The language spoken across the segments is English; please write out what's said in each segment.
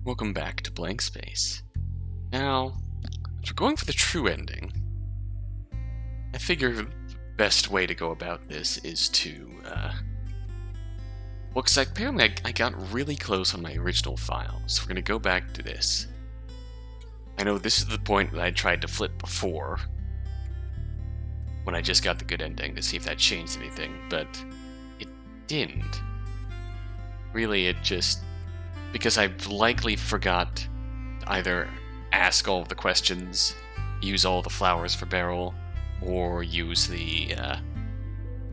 Welcome back to Blankspace. Now, if we're going for the true ending, I figure the best way to go about this is to, well, because apparently I got really close on my original file, so we're going to go back to this. I know this is the point that I tried to flip before, when I just got the good ending, to see if that changed anything, but it didn't. Really, it just... because I likely forgot to either ask all of the questions, use all the flowers for Beryl, or use the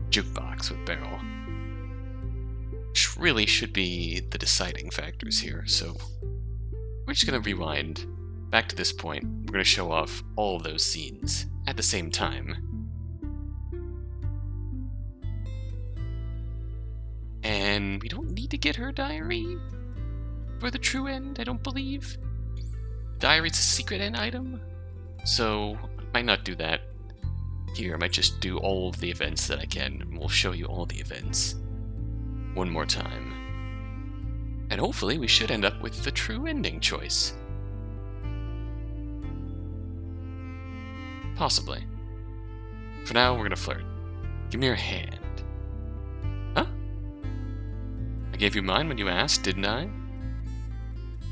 jukebox with Beryl. Which really should be the deciding factors here, so we're just going to rewind back to this point. We're going to show off all of those scenes at the same time. And we don't need to get her diary for the true end, I don't believe. Diary's a secret end item, so I might not do that here. I might just do all of the events that I can, and we'll show you all the events one more time. And hopefully we should end up with the true ending choice. Possibly. For now, we're gonna flirt. Give me your hand. Huh? I gave you mine when you asked, didn't I?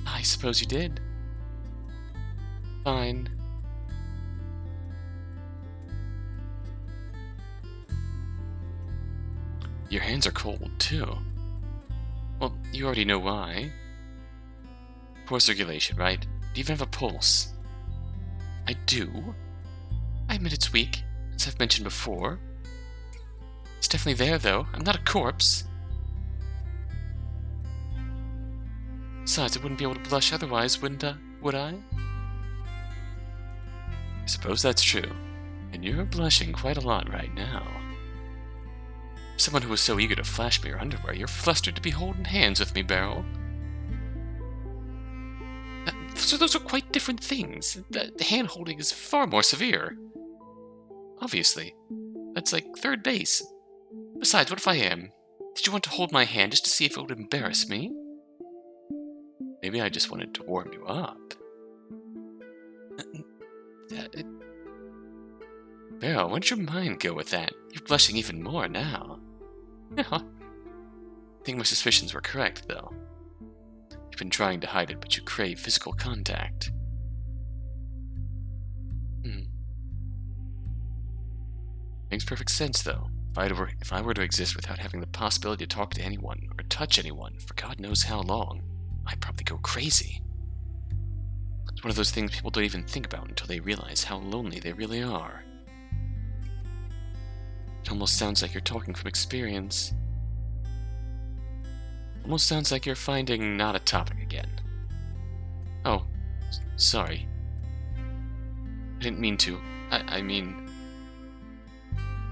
I suppose you did. Fine. Your hands are cold, too. Well, you already know why. Poor circulation, right? Do you even have a pulse? I do. I admit it's weak, as I've mentioned before. It's definitely there, though. I'm not a corpse. Besides, I wouldn't be able to blush otherwise, would I? I suppose that's true. And you're blushing quite a lot right now. Someone who was so eager to flash me your underwear, you're flustered to be holding hands with me, Beryl. So those are quite different things. The hand-holding is far more severe. Obviously. That's like third base. Besides, what if I am? Did you want to hold my hand just to see if it would embarrass me? Maybe I just wanted to warm you up. Beryl, where'd your mind go with that? You're blushing even more now. I think my suspicions were correct, though. You've been trying to hide it, but you crave physical contact. Makes perfect sense, though. If I were to exist without having the possibility to talk to anyone, or touch anyone, for God knows how long, I'd probably go crazy. It's one of those things people don't even think about until they realize how lonely they really are. It almost sounds like you're talking from experience. Almost sounds like you're finding not a topic again. Oh, sorry. I didn't mean to. I mean...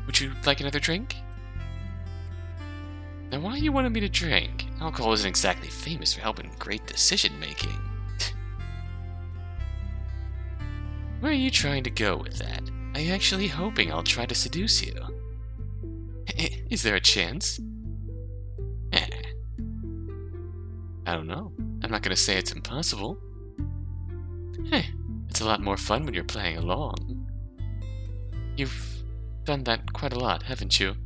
Would you like another drink? Now, why you wanted me to drink? Alcohol isn't exactly famous for helping great decision-making. Where are you trying to go with that? Are you actually hoping I'll try to seduce you? Is there a chance? I don't know. I'm not going to say it's impossible. It's a lot more fun when you're playing along. You've done that quite a lot, haven't you?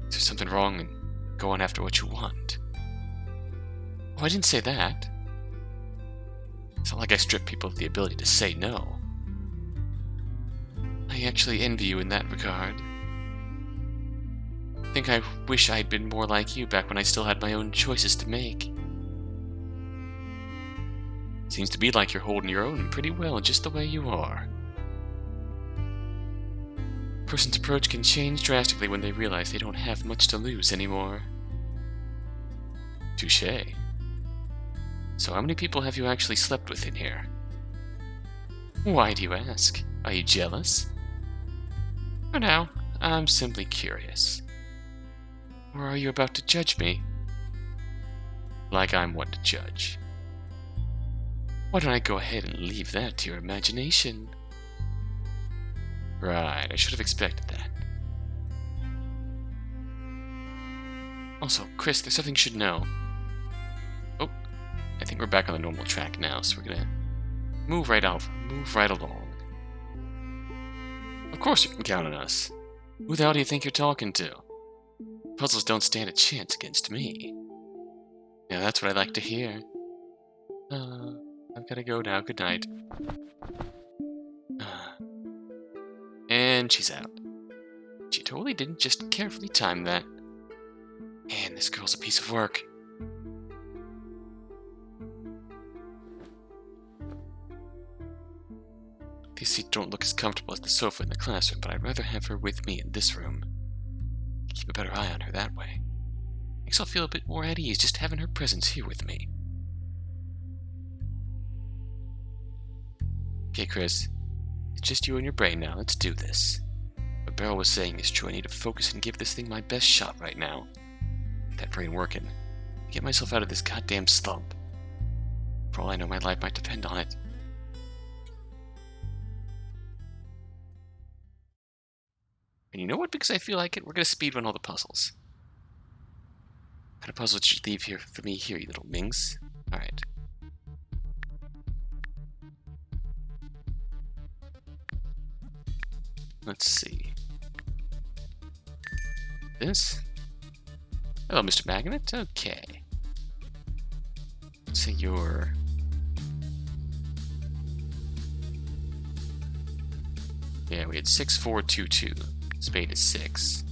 Is there something wrong in going after what you want? Oh, I didn't say that. It's not like I strip people of the ability to say no. I actually envy you in that regard. I think I wish I'd been more like you back when I still had my own choices to make. Seems to be like you're holding your own pretty well just the way you are. A person's approach can change drastically when they realize they don't have much to lose anymore. Touché. So how many people have you actually slept with in here? Why do you ask? Are you jealous? For now, I'm simply curious. Or are you about to judge me? Like I'm one to judge. Why don't I go ahead and leave that to your imagination? Right, I should have expected that. Also, Chris, there's something you should know. Oh, think we're back on the normal track now, so we're gonna move right along. Of course you can count on us. Who the hell do you think you're talking to? Puzzles don't stand a chance against me. Yeah, that's what I like to hear. I've gotta go now. Good night. And she's out. She totally didn't just carefully time that. Man, this girl's a piece of work. These seats don't look as comfortable as the sofa in the classroom, but I'd rather have her with me in this room. Keep a better eye on her that way. Makes I'll feel a bit more at ease just having her presence here with me. Okay, Chris. It's just you and your brain now. Let's do this. What Beryl was saying is true. I need to focus and give this thing my best shot right now. Get that brain working. Get myself out of this goddamn slump. For all I know, my life might depend on it. And you know what? Because I feel like it, we're going to speedrun all the puzzles. What kind of puzzle did you leave here for me here, you little minx? Alright. Let's see. This? Hello, Mr. Magnet. Okay. Let's say you're... Yeah, we had 6422. Spade is 6.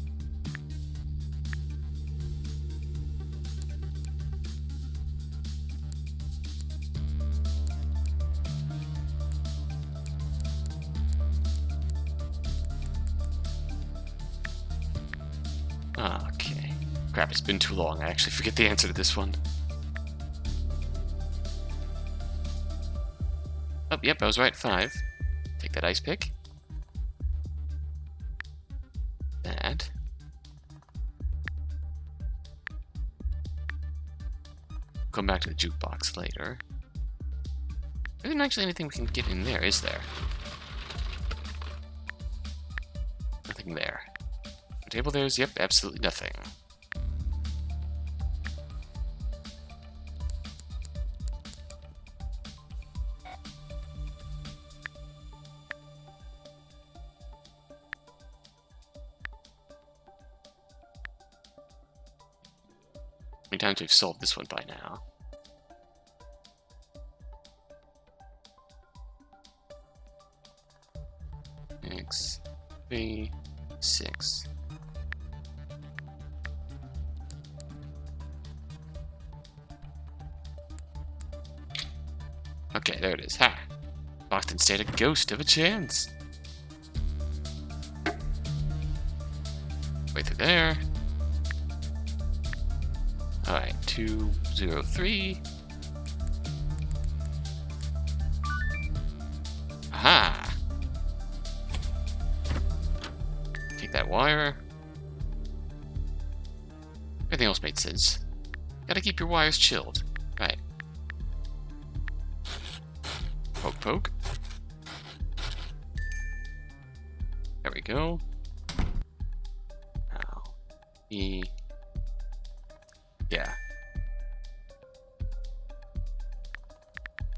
Okay. Crap, it's been too long. I actually forget the answer to this one. Oh, yep, I was right. 5. Take that ice pick. That. Come back to the jukebox later. There isn't actually anything we can get in there, is there? Nothing there. The table there is, yep, absolutely nothing. How many times we've solved this one by now? X, 3, 6. Okay, there it is. Ha! Locked stayed a ghost of a chance. Way through there. Alright, 203. Aha! Take that wire. Everything else made sense. Gotta keep your wires chilled. Right. Poke, poke. There we go. Now, yeah.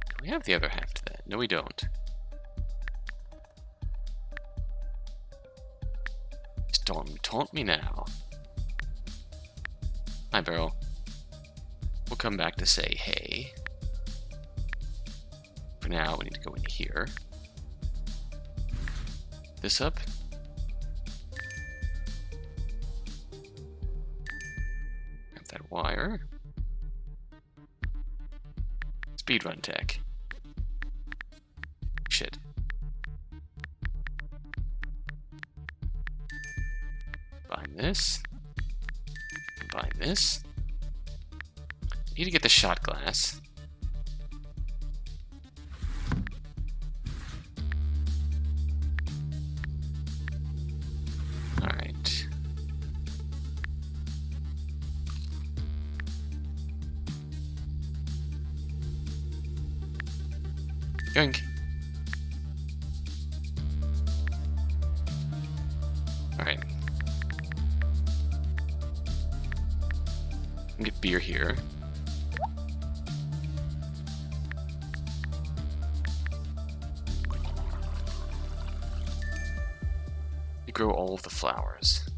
Do we have the other half to that? No, we don't. Just don't taunt me now. Hi, Beryl. We'll come back to say hey. For now, we need to go into here. This up. Grab that wire. Speedrun tech. Shit. Combine this. Combine this. Need to get the shot glass. Alright. Yoink. Alright. Get beer here. grow all of the flowers.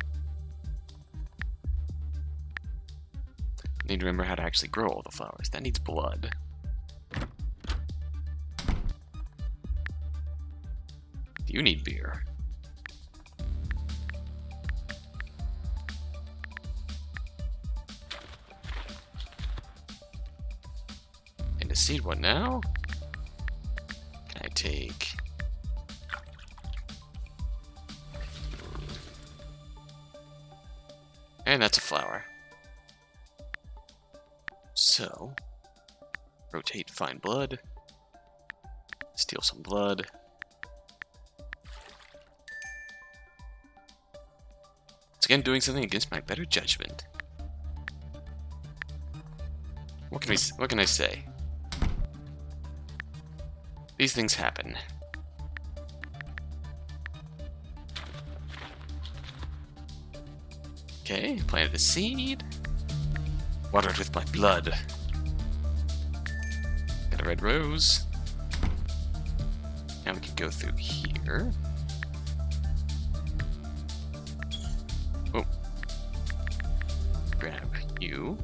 Need to remember how to actually grow all the flowers. That needs blood. You need beer. And a seed one now? Can I take... And that's a flower. So, rotate fine blood, steal some blood. It's again doing something against my better judgment. What can I say? These things happen. Okay, planted the seed. Water it with my blood. Got a red rose. Now we can go through here. Oh. Grab you.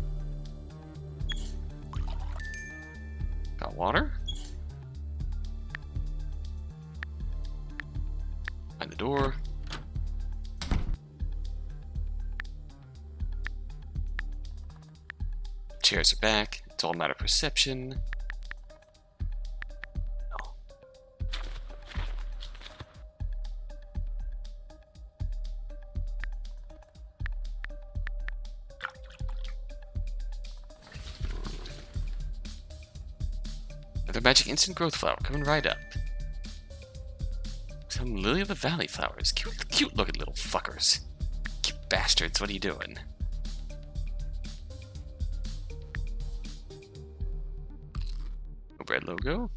Got water. Find the door. Chairs are back. It's all a matter of perception. Oh. Another magic instant growth flower coming right up. Some lily of the valley flowers. Cute looking little fuckers. Cute bastards, what are you doing? Red logo.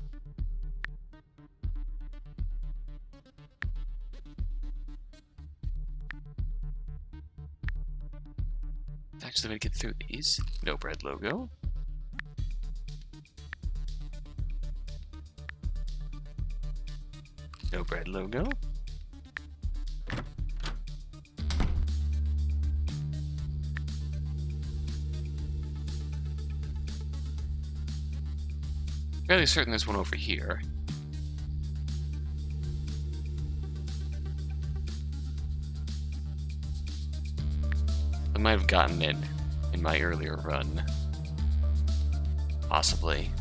It's actually the way to get through these. No bread logo. No bread logo. Fairly certain there's one over here. I might have gotten it in my earlier run. Possibly.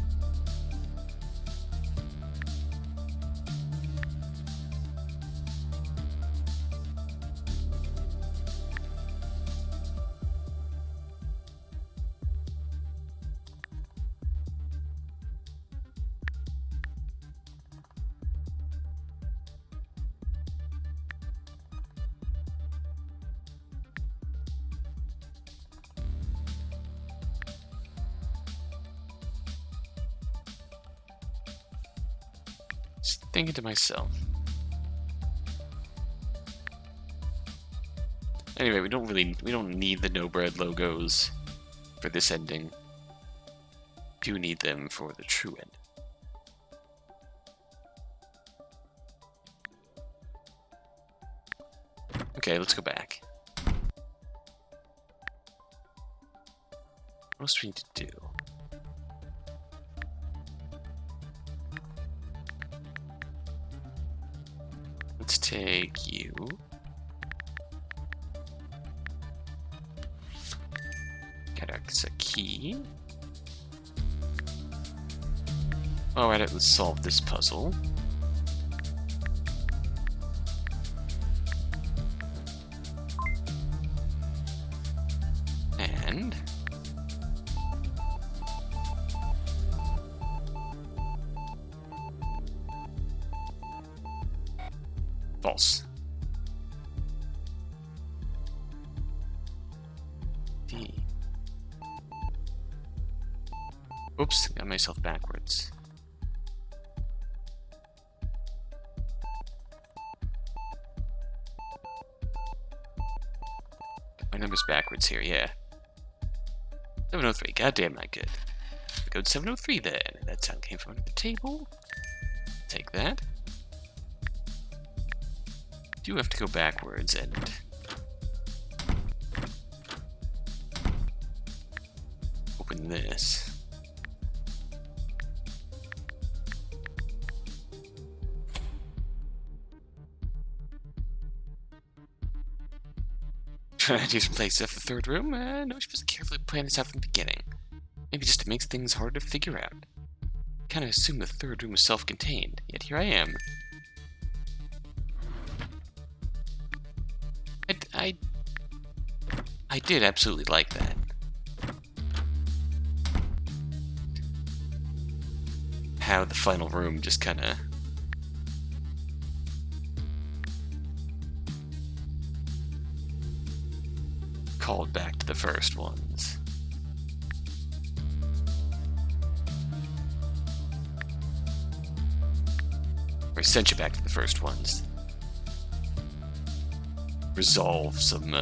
Thinking to myself. Anyway, we don't need the no bread logos for this ending. Do need them for the true end. Okay, let's go back. What else do we need to do? Let's take you. That's a key. Alright, let's solve this puzzle. And false. D. Oops, got myself backwards. Got my numbers backwards here, yeah. 703, goddamn not good. We go to 703 then. That sound came from under the table. Take that. do have to go backwards and open this. Trying to do some place stuff in the third room. No, you're supposed to carefully plan this out from the beginning. Maybe just to make things harder to figure out. Kind of assumed the third room was self-contained, yet here I am. I did absolutely like that. How the final room just kind of called back to the first ones. Or sent you back to the first ones. Resolve some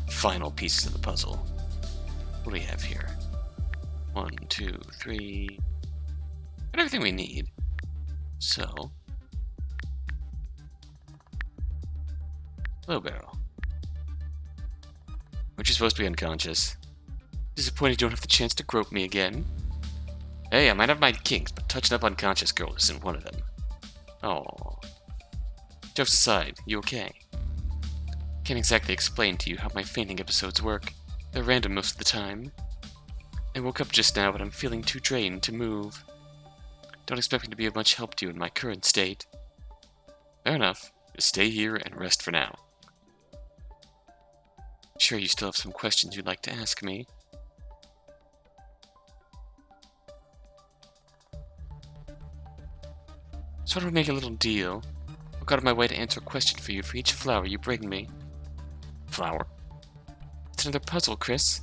final pieces of the puzzle. What do we have here? 1, 2, 3. Got everything we need. So, hello, Beryl. Aren't you supposed to be unconscious? Disappointed you don't have the chance to grope me again. Hey, I might have my kinks, but touching up unconscious girl isn't one of them. Oh. Jokes aside, you okay? Can't exactly explain to you how my fainting episodes work. They're random most of the time. I woke up just now, but I'm feeling too drained to move. Don't expect me to be of much help to you in my current state. Fair enough. Just stay here and rest for now. Sure, you still have some questions you'd like to ask me. So why don't we make a little deal? I'll go out of my way to answer a question for you for each flower you bring me. Flower? It's another puzzle, Chris.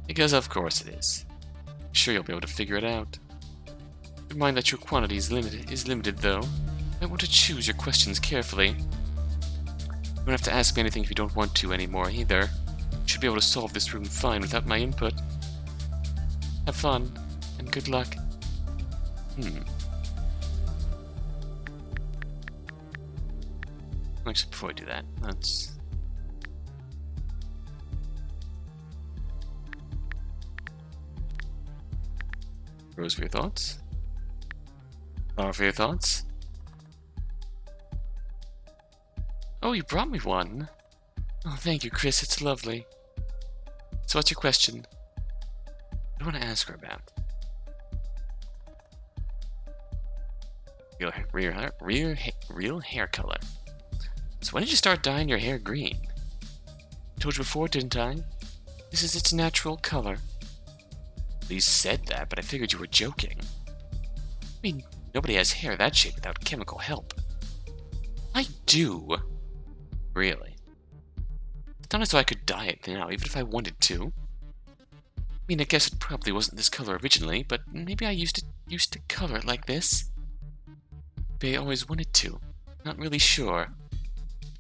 Because of course it is. I'm sure you'll be able to figure it out. Keep in mind that your quantity is limited though. I want to choose your questions carefully. You don't have to ask me anything if you don't want to anymore either. You should be able to solve this room fine without my input. Have fun, and good luck. Actually, before I do that, let's... Rose for your thoughts. Flower for your thoughts. Oh, you brought me one. Oh, thank you, Chris. It's lovely. So what's your question? What do you want to ask her about? Real hair color. So when did you start dyeing your hair green? I told you before, didn't I? This is its natural color. You said that, but I figured you were joking. I mean, nobody has hair that shape without chemical help. I do. Really? It's not as though I could dye it now, even if I wanted to. I mean, I guess it probably wasn't this color originally, but maybe I used to color it like this. Maybe I always wanted to. Not really sure.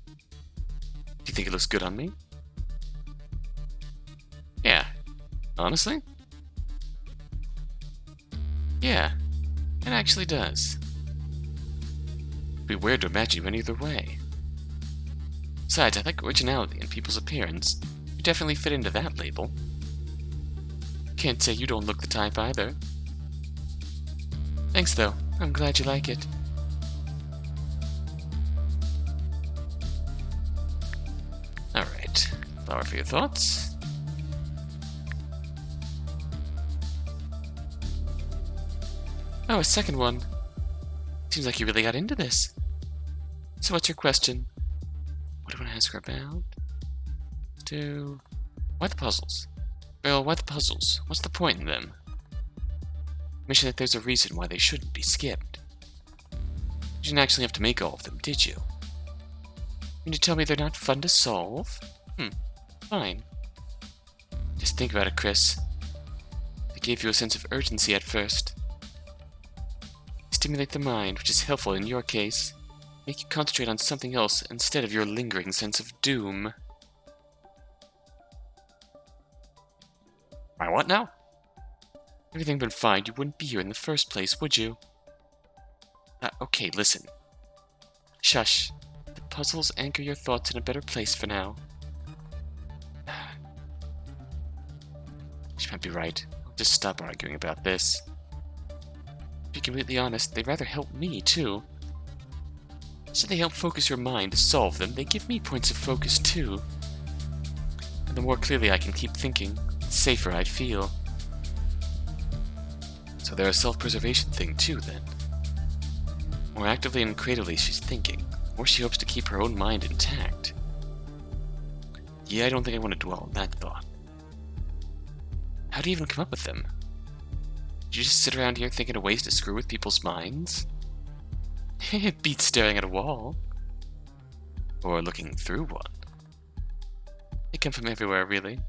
Do you think it looks good on me? Yeah. Honestly? Yeah, it actually does. It'd be weird to imagine you any other way. Besides, I like originality in people's appearance. You definitely fit into that label. Can't say you don't look the type either. Thanks though, I'm glad you like it. Alright, flower for your thoughts. Oh, a second one. Seems like you really got into this. So what's your question? What do you want to ask her about? Why the puzzles? Well, why the puzzles? What's the point in them? You mentioned that there's a reason why they shouldn't be skipped. You didn't actually have to make all of them, did you? Can you tell me they're not fun to solve? Fine. Just think about it, Chris. They gave you a sense of urgency at first. Stimulate the mind, which is helpful in your case. Make you concentrate on something else instead of your lingering sense of doom. My what now? Everything been fine, you wouldn't be here in the first place, would you? Okay, listen. Shush. The puzzles anchor your thoughts in a better place for now. She might be right. I'll just stop arguing about this. To be completely honest, they rather help me, too. So they help focus your mind to solve them. They give me points of focus, too. And the more clearly I can keep thinking, the safer I feel. So they're a self-preservation thing, too, then. The more actively and creatively she's thinking, the more she hopes to keep her own mind intact. Yeah, I don't think I want to dwell on that thought. How do you even come up with them? Did you just sit around here thinking of ways to screw with people's minds? It beats staring at a wall. Or looking through one. They come from everywhere, really.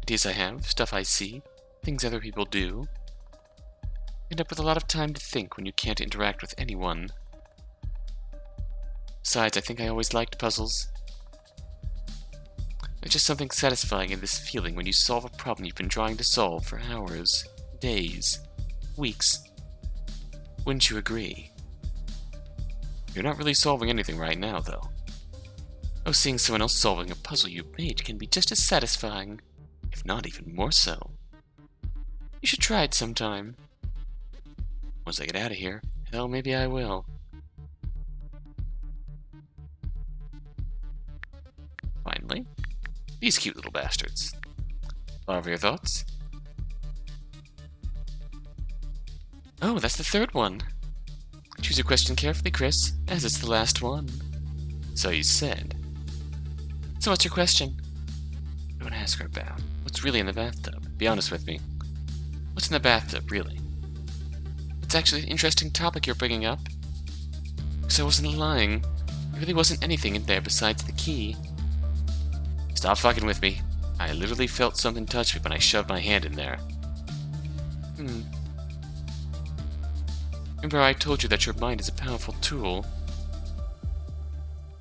Ideas I have, stuff I see, things other people do. End up with a lot of time to think when you can't interact with anyone. Besides, I think I always liked puzzles. There's just something satisfying in this feeling when you solve a problem you've been trying to solve for hours, days, weeks. Wouldn't you agree? You're not really solving anything right now, though. Oh, seeing someone else solving a puzzle you've made can be just as satisfying, if not even more so. You should try it sometime. Once I get out of here, hell, maybe I will. Finally, these cute little bastards. What are your thoughts? Oh, that's the third one. Choose your question carefully, Chris, as it's the last one. So you said. So what's your question? Don't ask her about. What's really in the bathtub? Be honest with me. What's in the bathtub, really? It's actually an interesting topic you're bringing up. Because I wasn't lying. There really wasn't anything in there besides the key. Stop fucking with me. I literally felt something touch me when I shoved my hand in there. Remember I told you that your mind is a powerful tool?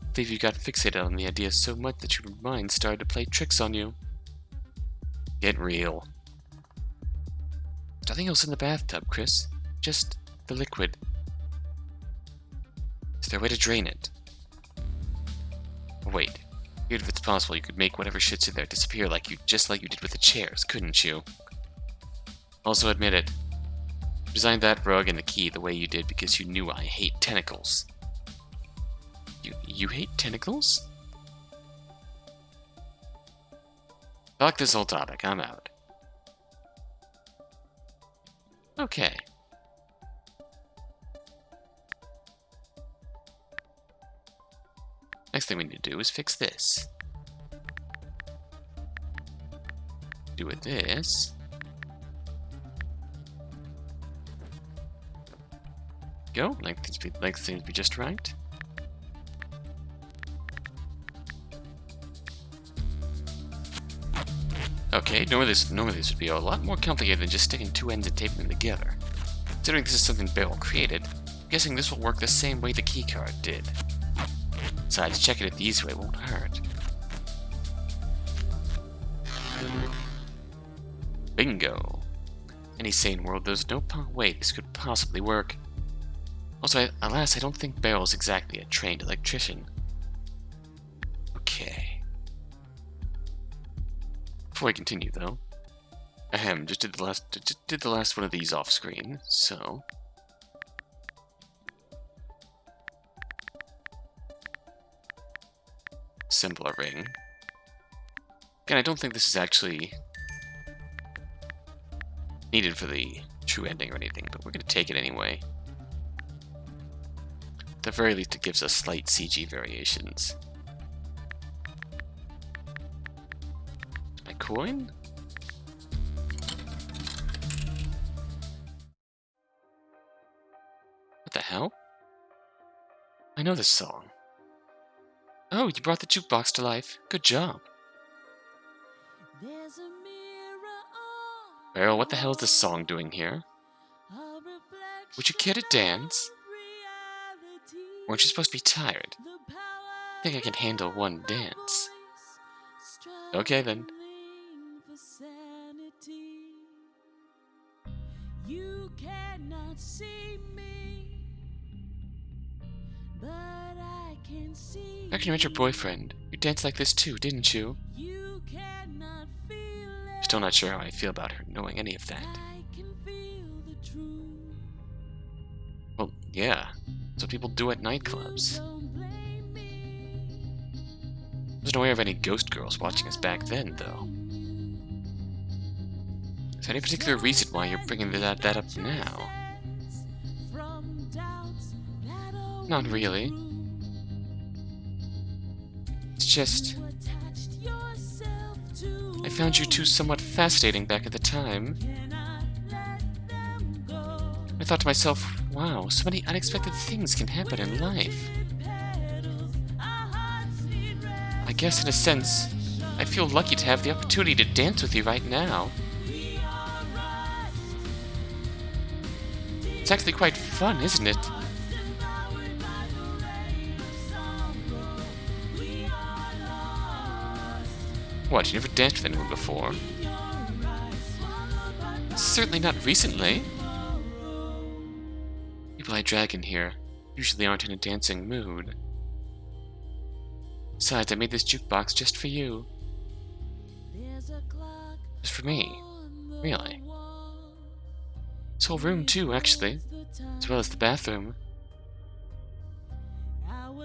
I believe you got fixated on the idea so much that your mind started to play tricks on you. Get real. There's nothing else in the bathtub, Chris. Just the liquid. Is there a way to drain it? Wait. Weird if it's possible you could make whatever shit's in there disappear just like you did with the chairs, couldn't you? Also admit it. You designed that rug and the key the way you did because you knew I hate tentacles. You hate tentacles? Fuck this whole topic, I'm out. Okay. Next thing we need to do is fix this. Do with this. Go. Length seems to be just right. Okay, normally this would be a lot more complicated than just sticking two ends and taping them together. Considering this is something Beryl created, I'm guessing this will work the same way the keycard did. Besides, checking it the easy way won't hurt. Bingo! In any sane world, there's no way this could possibly work. Also, alas, I don't think Beryl's exactly a trained electrician. Okay. Before I continue, though, just did the last one of these off screen, so. Assemble a ring. Again, I don't think this is actually needed for the true ending or anything, but we're going to take it anyway. At the very least, it gives us slight CG variations. My coin? What the hell? I know this song. Oh, you brought the jukebox to life. Good job. Beryl, what the hell is this song doing here? Would you care to dance? Weren't you supposed to be tired? I think I can handle one dance. Okay then. You cannot see me. Back when you met your boyfriend, you danced like this too, didn't you? Still not sure how I feel about her knowing any of that. Well, yeah. That's what people do at nightclubs. Wasn't aware of any ghost girls watching us back then, though. Is there any particular reason why you're bringing that up now? Not really. It's just... I found you two somewhat fascinating back at the time. I thought to myself, wow, so many unexpected things can happen in life. I guess in a sense, I feel lucky to have the opportunity to dance with you right now. It's actually quite fun, isn't it? What, you never danced with anyone before? Certainly not recently. People I drag in here usually aren't in a dancing mood. Besides, I made this jukebox just for you. Just for me. Really. This whole room too, actually. As well as the bathroom.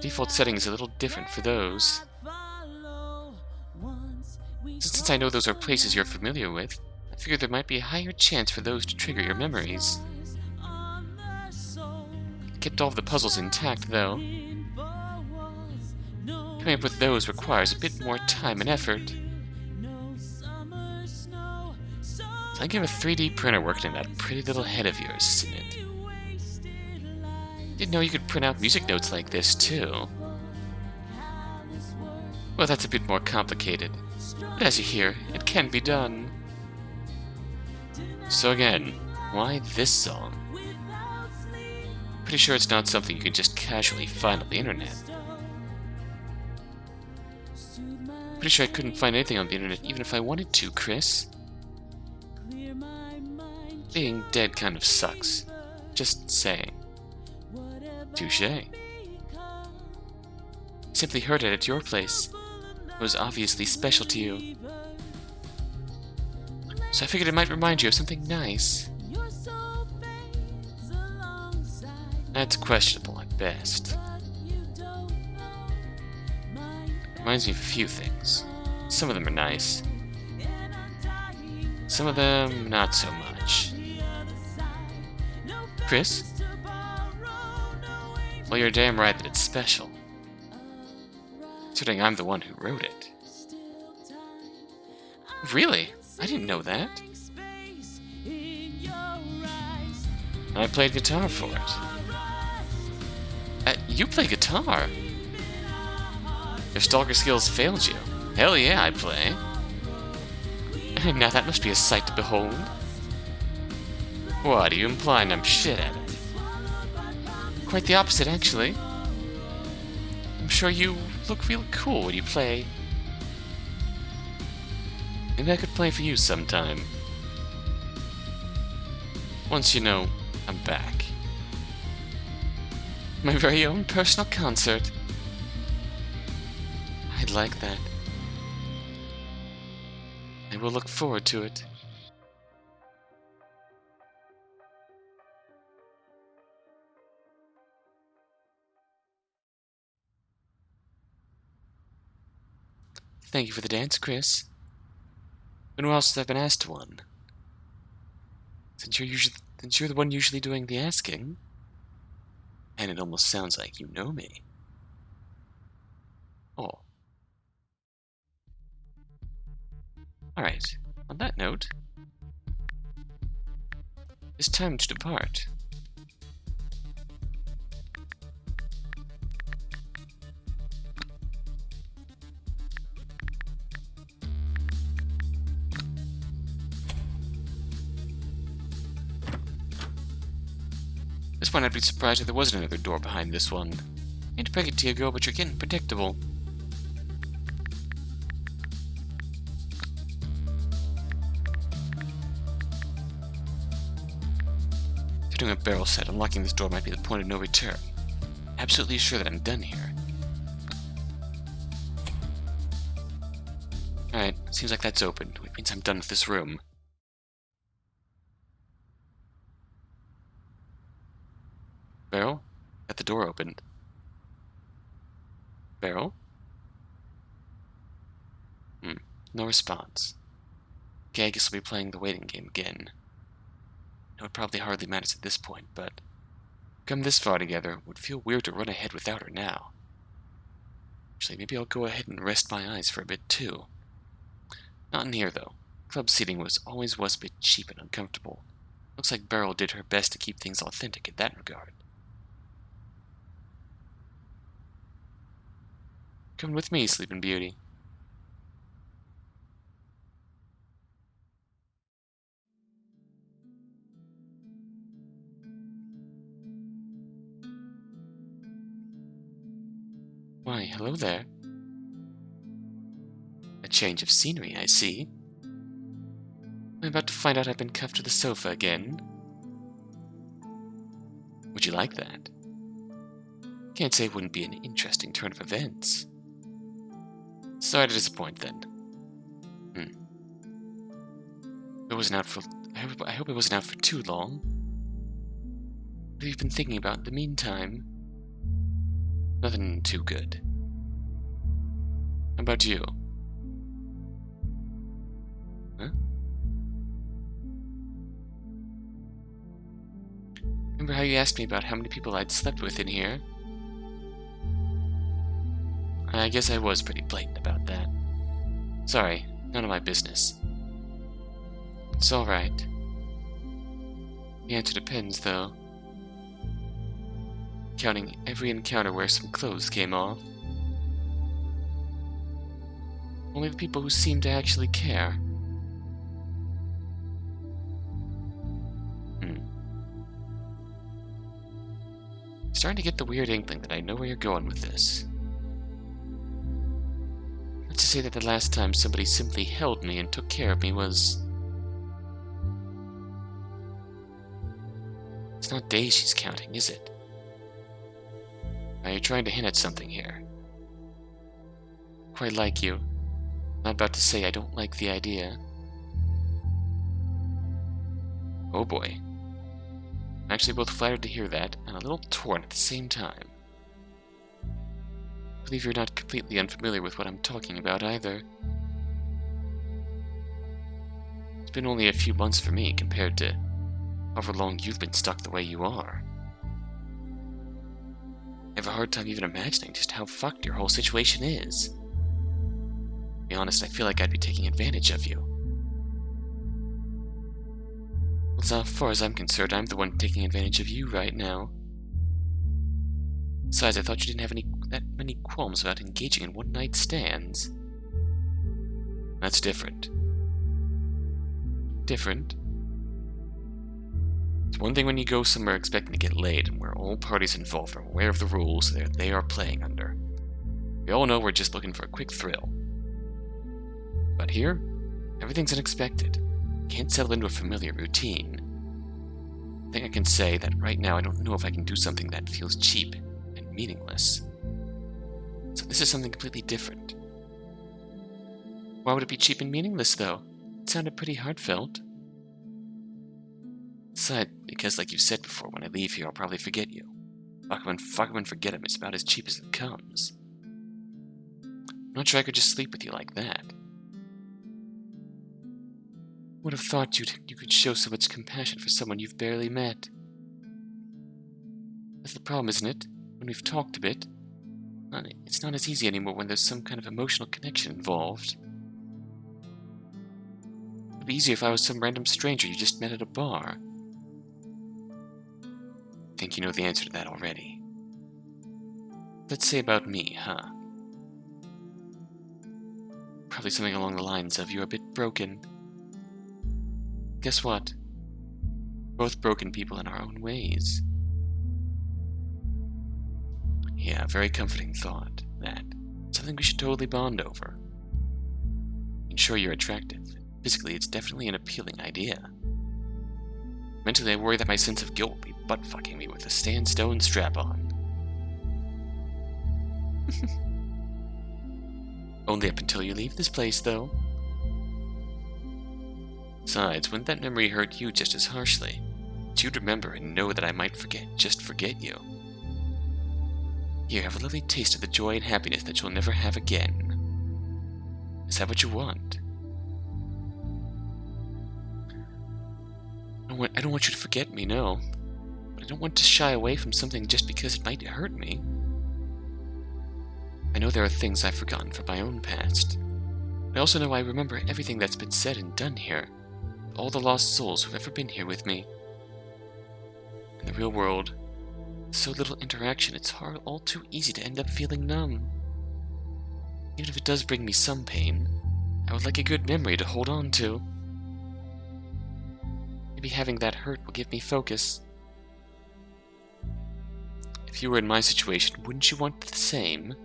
Default settings are a little different for those. Since I know those are places you're familiar with, I figured there might be a higher chance for those to trigger your memories. Kept all of the puzzles intact, though. Coming up with those requires a bit more time and effort. It's like you have a 3D printer working in that pretty little head of yours, isn't it? Didn't know you could print out music notes like this, too. Well, that's a bit more complicated. But as you hear, it can be done. So again, why this song? Pretty sure it's not something you can just casually find on the internet. Pretty sure I couldn't find anything on the internet even if I wanted to, Chris. Being dead kind of sucks. Just saying. Touché. Simply heard it at your place. It was obviously special to you. So I figured it might remind you of something nice. That's questionable at best. Reminds me of a few things. Some of them are nice. Some of them, not so much. Chris? Well, you're damn right that it's special. Considering I'm the one who wrote it. Really? I didn't know that. I played guitar for it. You play guitar? Your stalker skills failed you. Hell yeah, I play. Now that must be a sight to behold. What, are you implying I'm shit at it? Quite the opposite, actually. I'm sure you look real cool when you play. Maybe I could play for you sometime. Once you know, I'm back. My very own personal concert. I'd like that. I will look forward to it. Thank you for the dance, Chris. When else have I been asked one? Since you're the one usually doing the asking. And it almost sounds like you know me. Oh. Alright, on that note, it's time to depart. At this point, I'd be surprised if there wasn't another door behind this one. Hate to break it to you, girl, but you're getting predictable. If you're doing a Beryl set, unlocking this door might be the point of no return. absolutely sure that I'm done here. Alright, seems like that's open, which means I'm done with this room. Beryl? Got the door opened. Beryl? No response. Okay, I guess I'll be playing the waiting game again. No, it probably hardly matters at this point, but come this far together, it would feel weird to run ahead without her now. Actually, maybe I'll go ahead and rest my eyes for a bit, too. Not in here, though. Club seating always was a bit cheap and uncomfortable. Looks like Beryl did her best to keep things authentic in that regard. Come with me, Sleeping Beauty. Why, hello there. A change of scenery, I see. I'm about to find out I've been cuffed to the sofa again. Would you like that? Can't say it wouldn't be an interesting turn of events. Sorry to disappoint, then. It wasn't out for... I hope it wasn't out for too long. What have you been thinking about in the meantime? Nothing too good. How about you? Huh? Remember how you asked me about how many people I'd slept with in here? I guess I was pretty blatant about that. Sorry, none of my business. It's alright. The answer depends, though. Counting every encounter where some clothes came off. Only the people who seem to actually care. Starting to get the weird inkling that I know where you're going with this. Let's just say that the last time somebody simply held me and took care of me was... It's not days she's counting, is it? Now you're trying to hint at something here. Quite like you. I'm not about to say I don't like the idea. Oh boy. I'm actually both flattered to hear that, and a little torn at the same time. I believe you're not completely unfamiliar with what I'm talking about either. It's been only a few months for me compared to however long you've been stuck the way you are. I have a hard time even imagining just how fucked your whole situation is. To be honest, I feel like I'd be taking advantage of you. Well, as far as I'm concerned, I'm the one taking advantage of you right now. Besides, I thought you didn't have that many qualms about engaging in one-night stands. That's different. Different? It's one thing when you go somewhere expecting to get laid and where all parties involved are aware of the rules they are playing under. We all know we're just looking for a quick thrill. But here, everything's unexpected. Can't settle into a familiar routine. I think I can say that right now I don't know if I can do something that feels cheap and meaningless. So this is something completely different. Why would it be cheap and meaningless, though? It sounded pretty heartfelt. Besides, because like you've said before, when I leave here I'll probably forget you. Fuck 'em and forget 'em, it's about as cheap as it comes. I'm not sure I could just sleep with you like that. Would have thought you could show so much compassion for someone you've barely met. That's the problem, isn't it? When we've talked a bit, it's not as easy anymore when there's some kind of emotional connection involved. It'd be easier if I was some random stranger you just met at a bar. I think you know the answer to that already. Let's say about me, huh? Probably something along the lines of, you're a bit broken. Guess what? We're both broken people in our own ways. Yeah, very comforting thought, that. Something we should totally bond over. I'm sure you're attractive. Physically, it's definitely an appealing idea. Mentally, I worry that my sense of guilt will be butt-fucking me with a sandstone strap-on. Only up until you leave this place, though. Besides, wouldn't that memory hurt you just as harshly? But you'd remember and know that I might forget you. Here, have a lovely taste of the joy and happiness that you'll never have again. Is that what you want? I don't want you to forget me, no. But I don't want to shy away from something just because it might hurt me. I know there are things I've forgotten from my own past. I also know I remember everything that's been said and done here. All the lost souls who've ever been here with me. In the real world, with so little interaction, it's all too easy to end up feeling numb. Even if it does bring me some pain, I would like a good memory to hold on to. Maybe having that hurt will give me focus. If you were in my situation, wouldn't you want the same?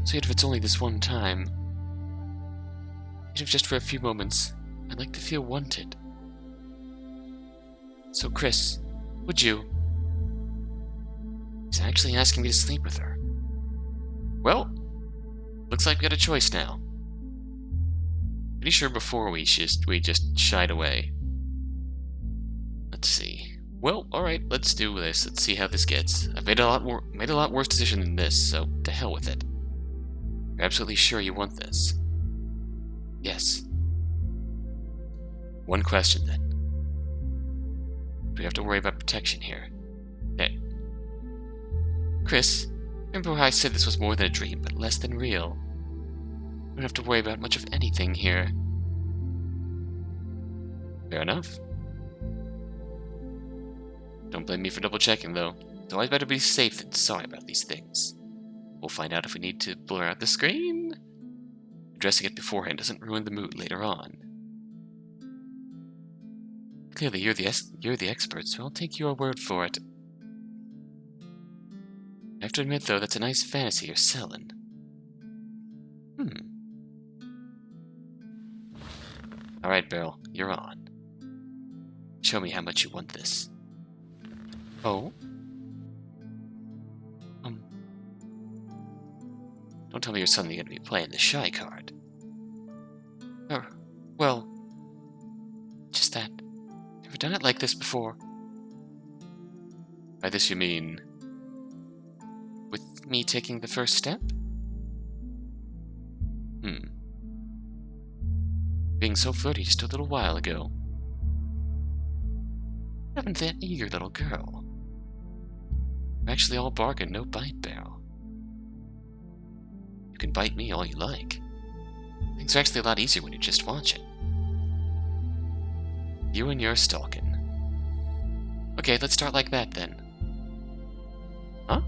So even if it's only this one time, even if just for a few moments, I'd like to feel wanted. So Chris, would you? He's actually asking me to sleep with her. Well, looks like we got a choice now. Pretty sure before we just shied away. Let's see. Well, alright, let's do this. Let's see how this gets. I've made a lot worse decision than this, so to hell with it. You're absolutely sure you want this? Yes. One question then. Do we have to worry about protection here? Hey. Chris, remember how I said this was more than a dream, but less than real? We don't have to worry about much of anything here. Fair enough. Don't blame me for double-checking, though. It's always better to be safe than sorry about these things. We'll find out if we need to blur out the screen. Addressing it beforehand doesn't ruin the mood later on. Clearly, you're the expert, so I'll take your word for it. I have to admit, though, that's a nice fantasy you're selling. Alright, Beryl, you're on. Show me how much you want this. Oh? Don't tell me you're suddenly going to be playing the shy card. Oh, well, just that. Never done it like this before. By this you mean with me taking the first step? Being so flirty just a little while ago. What happened to that eager little girl? I'm actually all bargain, no bite, Beryl. You can bite me all you like. Things are actually a lot easier when you just watch it. You and your stalking. Okay, let's start like that then. Huh?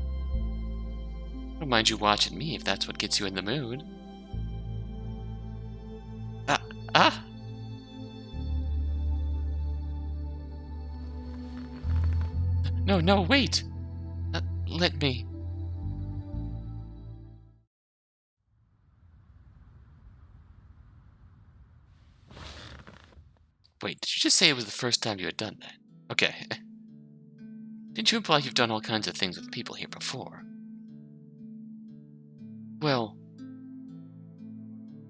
I don't mind you watching me if that's what gets you in the mood. Ah! No, wait! Let me. Wait, did you just say it was the first time you had done that? Okay. Didn't you imply you've done all kinds of things with people here before? Well,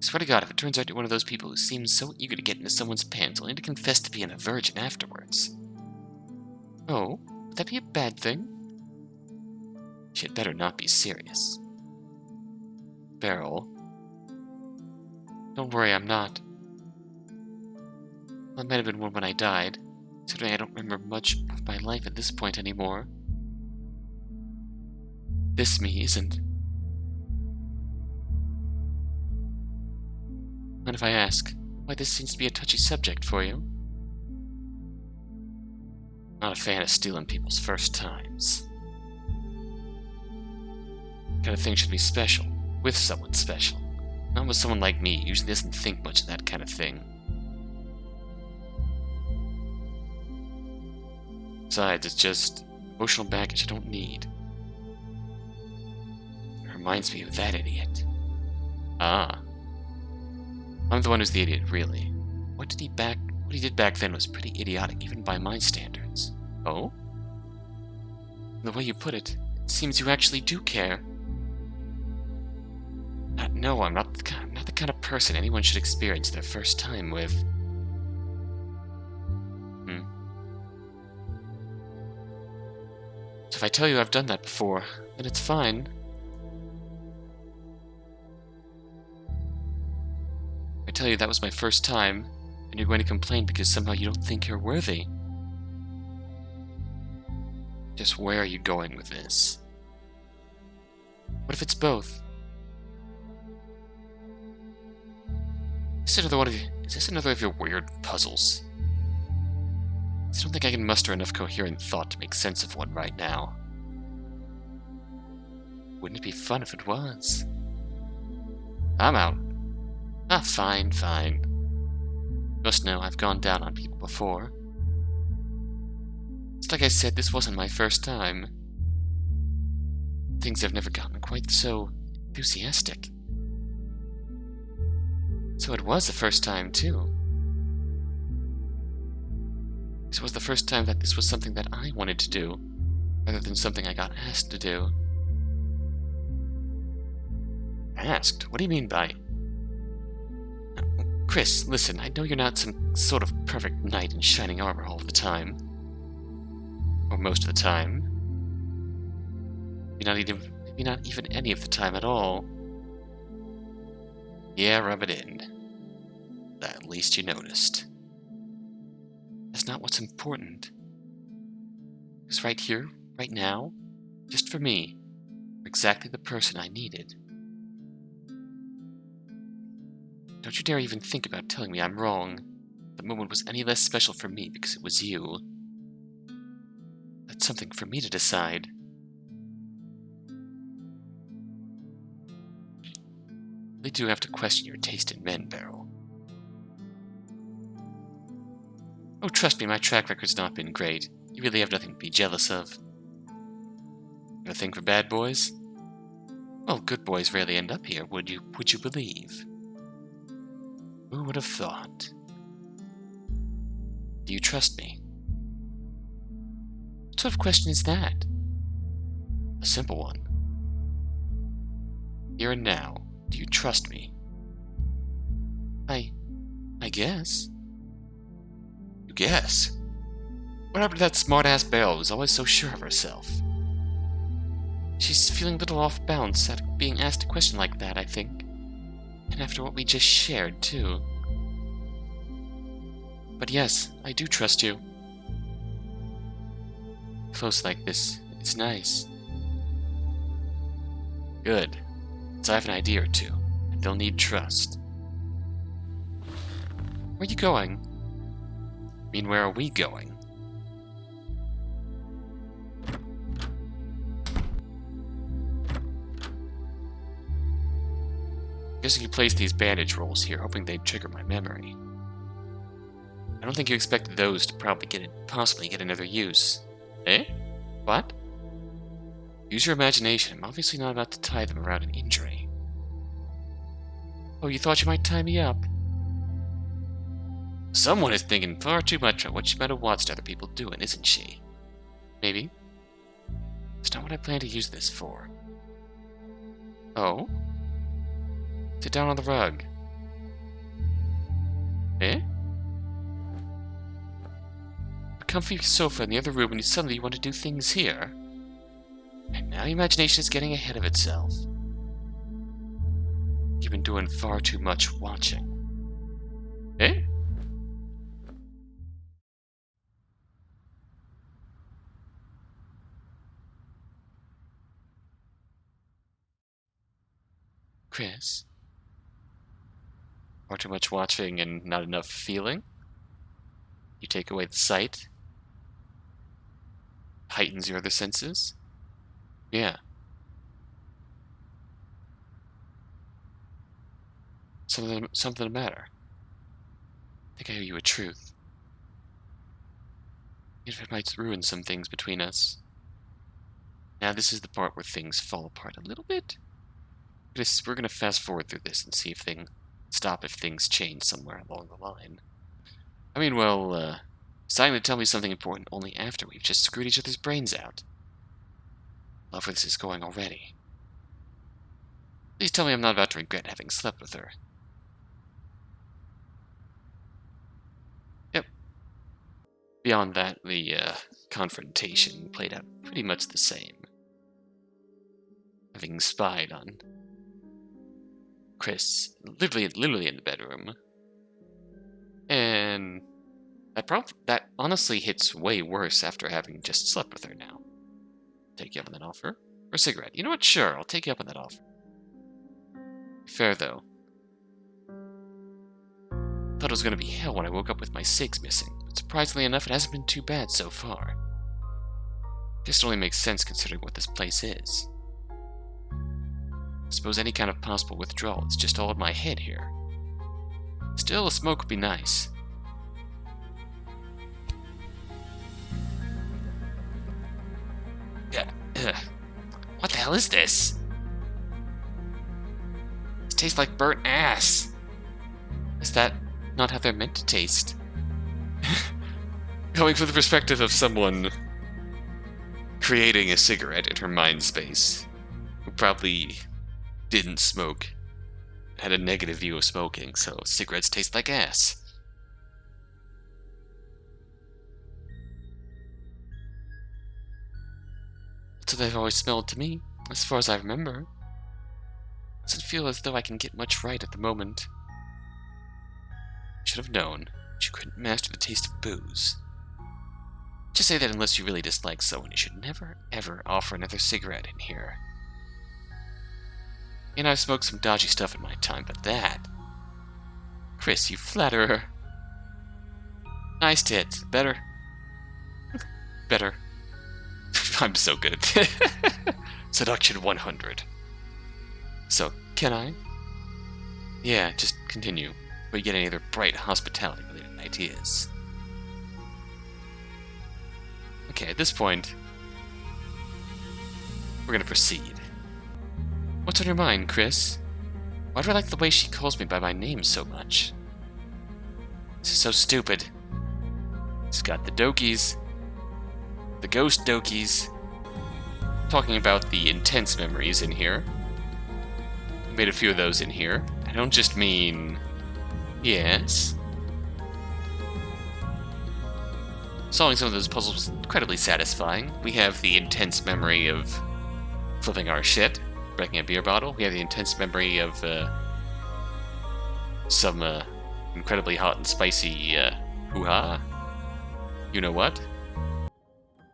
I swear to God, if it turns out you're one of those people who seems so eager to get into someone's pants only to confess to being a virgin afterwards. Oh, would that be a bad thing? She had better not be serious. Beryl. Don't worry, I'm not. Well, it might have been one when I died, considering I don't remember much of my life at this point anymore. This me isn't. Mind if I ask why this seems to be a touchy subject for you? Not a fan of stealing people's first times. That kind of thing should be special, with someone special. Not with someone like me, who usually doesn't think much of that kind of thing. Besides, it's just emotional baggage I don't need. It reminds me of that idiot. Ah. I'm the one who's the idiot, really. What he did back then was pretty idiotic, even by my standards. Oh? The way you put it, it seems you actually do care. No, I'm not the kind of person anyone should experience their first time with. So if I tell you I've done that before, then it's fine. If I tell you that was my first time, and you're going to complain because somehow you don't think you're worthy. Just where are you going with this? What if it's both? Is this another of your weird puzzles? I don't think I can muster enough coherent thought to make sense of one right now. Wouldn't it be fun if it was? I'm out. Fine. Just know I've gone down on people before. It's like I said, this wasn't my first time. Things have never gotten quite so enthusiastic. So it was the first time, too. This was the first time that this was something that I wanted to do, rather than something I got asked to do. Asked? What do you mean by... Chris, listen, I know you're not some sort of perfect knight in shining armor all the time. Or most of the time. Maybe not even any of the time at all. Yeah, rub it in. At least you noticed. That's not what's important. Because right here, right now, just for me, you're exactly the person I needed. Don't you dare even think about telling me I'm wrong. The moment was any less special for me because it was you. That's something for me to decide. I really do have to question your taste in men, Beryl. Oh, trust me, my track record's not been great. You really have nothing to be jealous of. Got a thing for bad boys? Well, good boys rarely end up here, would you believe? Who would have thought? Do you trust me? What sort of question is that? A simple one. Here and now, do you trust me? I guess. You guess? What happened to that smart-ass Beryl who's always so sure of herself? She's feeling a little off balance at being asked a question like that, I think. And after what we just shared, too. But yes, I do trust you. Close like this, it's nice. Good. So I have an idea or two, and they'll need trust. Where are you going? I mean, where are we going? Guessing you placed these bandage rolls here, hoping they'd trigger my memory. I don't think you expected those to possibly get another use. Eh? What? Use your imagination. I'm obviously not about to tie them around an injury. Oh, you thought you might tie me up? Someone is thinking far too much about what she might have watched other people doing, isn't she? Maybe. It's not what I plan to use this for. Oh? Sit down on the rug. Eh? A comfy sofa in the other room and suddenly you want to do things here. And now your imagination is getting ahead of itself. You've been doing far too much watching. Eh? Chris? Far too much watching and not enough feeling? You take away the sight? Heightens your other senses? Yeah. Something the matter. I think I owe you a truth. Even if it might ruin some things between us. Now this is the part where things fall apart a little bit. We're gonna fast forward through this and see if things change somewhere along the line. I mean, well, deciding to tell me something important only after we've just screwed each other's brains out. Love where this is going already. Please tell me I'm not about to regret having slept with her. Yep. Beyond that, the confrontation played out pretty much the same. Having spied on Chris, literally in the bedroom. And that honestly hits way worse after having just slept with her now. Take you up on that offer? Or a cigarette? You know what? Sure, I'll take you up on that offer. Fair, though. Thought it was going to be hell when I woke up with my cigs missing, but surprisingly enough, it hasn't been too bad so far. Just only makes sense considering what this place is. I suppose any kind of possible withdrawal is just all in my head here. Still, a smoke would be nice. What the hell is this? It tastes like burnt ass. Is that not how they're meant to taste? Coming from the perspective of someone creating a cigarette in her mind space, who probably didn't smoke, had a negative view of smoking, so cigarettes taste like ass. That's what they've always smelled to me, as far as I remember. Doesn't feel as though I can get much right at the moment. I should have known that you couldn't master the taste of booze. Just say that unless you really dislike someone, you should never, ever offer another cigarette in here. And I've smoked some dodgy stuff in my time, but that... Chris, you flatterer. Nice tits. Better. Better. I'm so good. Seduction 100. So, can I? Yeah, just continue. But you get any other bright hospitality-related ideas. Okay, at this point, we're gonna proceed. What's on your mind, Chris? Why do I like the way she calls me by my name so much? This is so stupid. She's got the dokies. The ghost dokies. Talking about the intense memories in here. I made a few of those in here. I don't just mean... Yes? Solving some of those puzzles was incredibly satisfying. We have the intense memory of flipping our shit, breaking a beer bottle. We have the intense memory of some incredibly hot and spicy hoo-ha. You know what?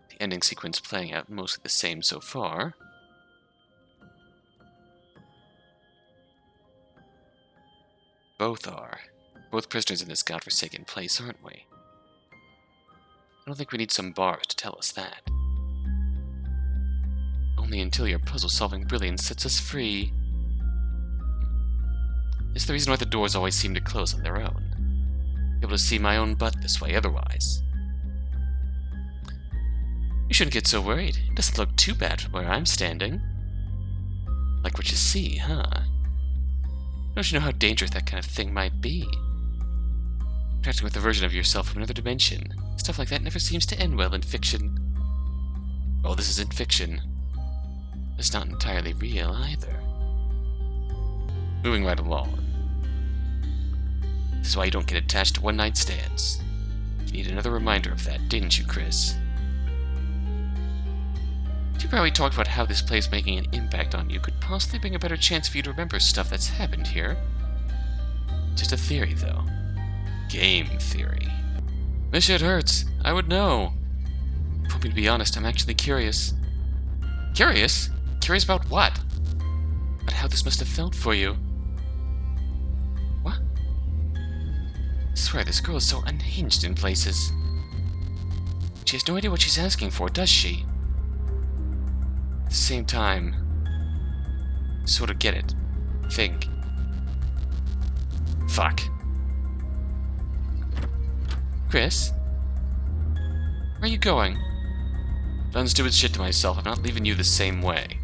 The ending sequence playing out mostly the same so far. Both are. Both prisoners in this godforsaken place, aren't we? I don't think we need some bars to tell us that. Only until your puzzle-solving brilliance sets us free. It's the reason why the doors always seem to close on their own. Be able to see my own butt this way otherwise. You shouldn't get so worried. It doesn't look too bad from where I'm standing. Like what you see, huh? Don't you know how dangerous that kind of thing might be? Interacting with a version of yourself from another dimension. Stuff like that never seems to end well in fiction. Well, this isn't fiction. It's not entirely real either. Moving right along. This is why you don't get attached to one-night stands. You need another reminder of that, didn't you, Chris? You probably talked about how this place making an impact on you could possibly bring a better chance for you to remember stuff that's happened here. Just a theory, though. Game theory. This shit hurts. I would know. For me to be honest, I'm actually curious. Curious? Curious about what? About how this must have felt for you. What? I swear, this girl is so unhinged in places. She has no idea what she's asking for, does she? At the same time, sort of get it. Think. Fuck. Chris? Where are you going? Done stupid shit to myself. I'm not leaving you the same way.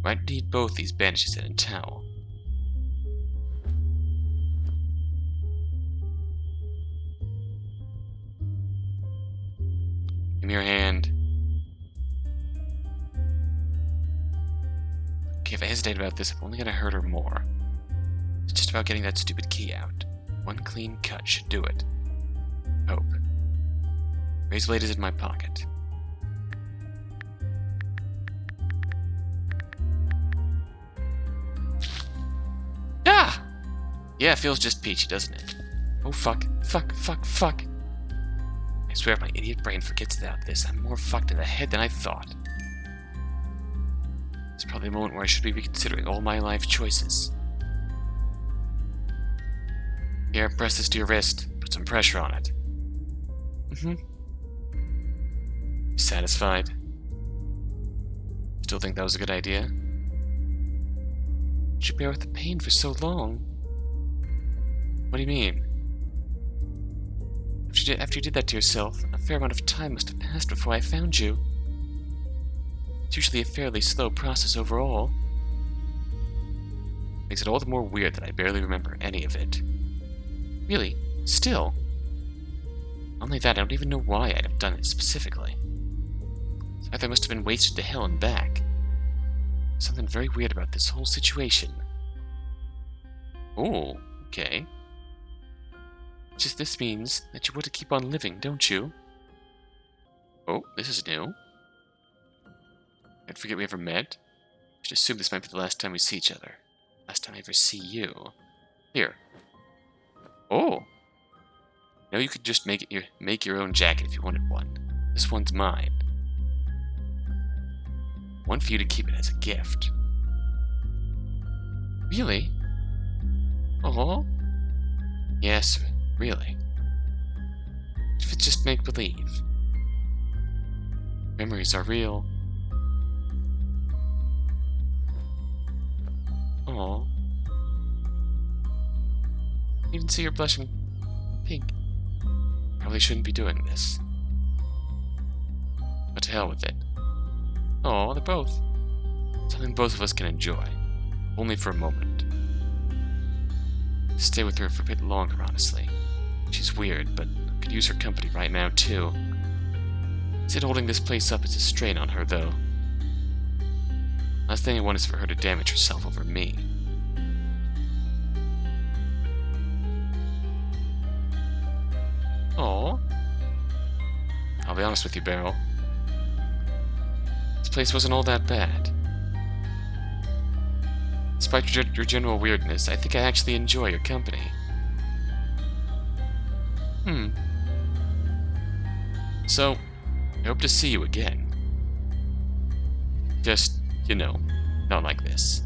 Might need both these bandages and a towel. Give me your hand. Okay, if I hesitate about this, I'm only gonna hurt her more. It's just about getting that stupid key out. One clean cut should do it. Hope. Razor blade is in my pocket. Ah! Yeah, it feels just peachy, doesn't it? Oh, fuck. Fuck, fuck, fuck. I swear if my idiot brain forgets about this, I'm more fucked in the head than I thought. It's probably a moment where I should be reconsidering all my life choices. Here, press this to your wrist. Put some pressure on it. Satisfied? Still think that was a good idea? Did you bear with the pain for so long? What do you mean? After you did that to yourself, a fair amount of time must have passed before I found you. It's usually a fairly slow process overall. Makes it all the more weird that I barely remember any of it. Really? Still? Only that, I don't even know why I'd have done it specifically. Either I must have been wasted to hell and back. Something very weird about this whole situation. Oh, okay. Just this means that you want to keep on living, don't you? Oh, this is new. I'd forget we ever met. I should assume this might be the last time we see each other. Last time I ever see you. Here. Oh! No, you could just make your own jacket if you wanted one. This one's mine. One for you to keep it as a gift. Really? Oh? Yes, really. If it's just make-believe. Memories are real. Aw. You can see you're blushing pink. Probably shouldn't be doing this. But to hell with it. Aw, they're both. Something both of us can enjoy. Only for a moment. Stay with her for a bit longer, honestly. She's weird, but I could use her company right now, too. Sid holding this place up is a strain on her, though. Last thing I want is for her to damage herself over me. Aww. I'll be honest with you, Beryl. This place wasn't all that bad. Despite your general weirdness, I think I actually enjoy your company. So, I hope to see you again. Just, you know, not like this.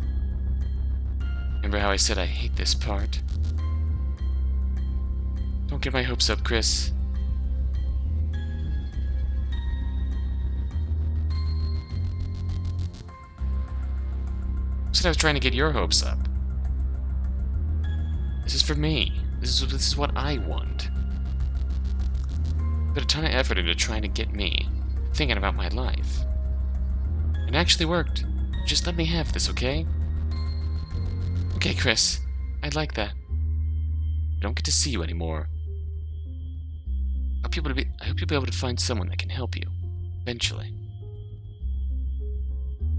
Remember how I said I hate this part? Don't get my hopes up, Chris. Said I was trying to get your hopes up. This is for me. This is what I want. Put a ton of effort into trying to get me thinking about my life. It actually worked. Just let me have this, okay? Okay, Chris. I'd like that. I don't get to see you anymore. I hope you'll be able to find someone that can help you. Eventually.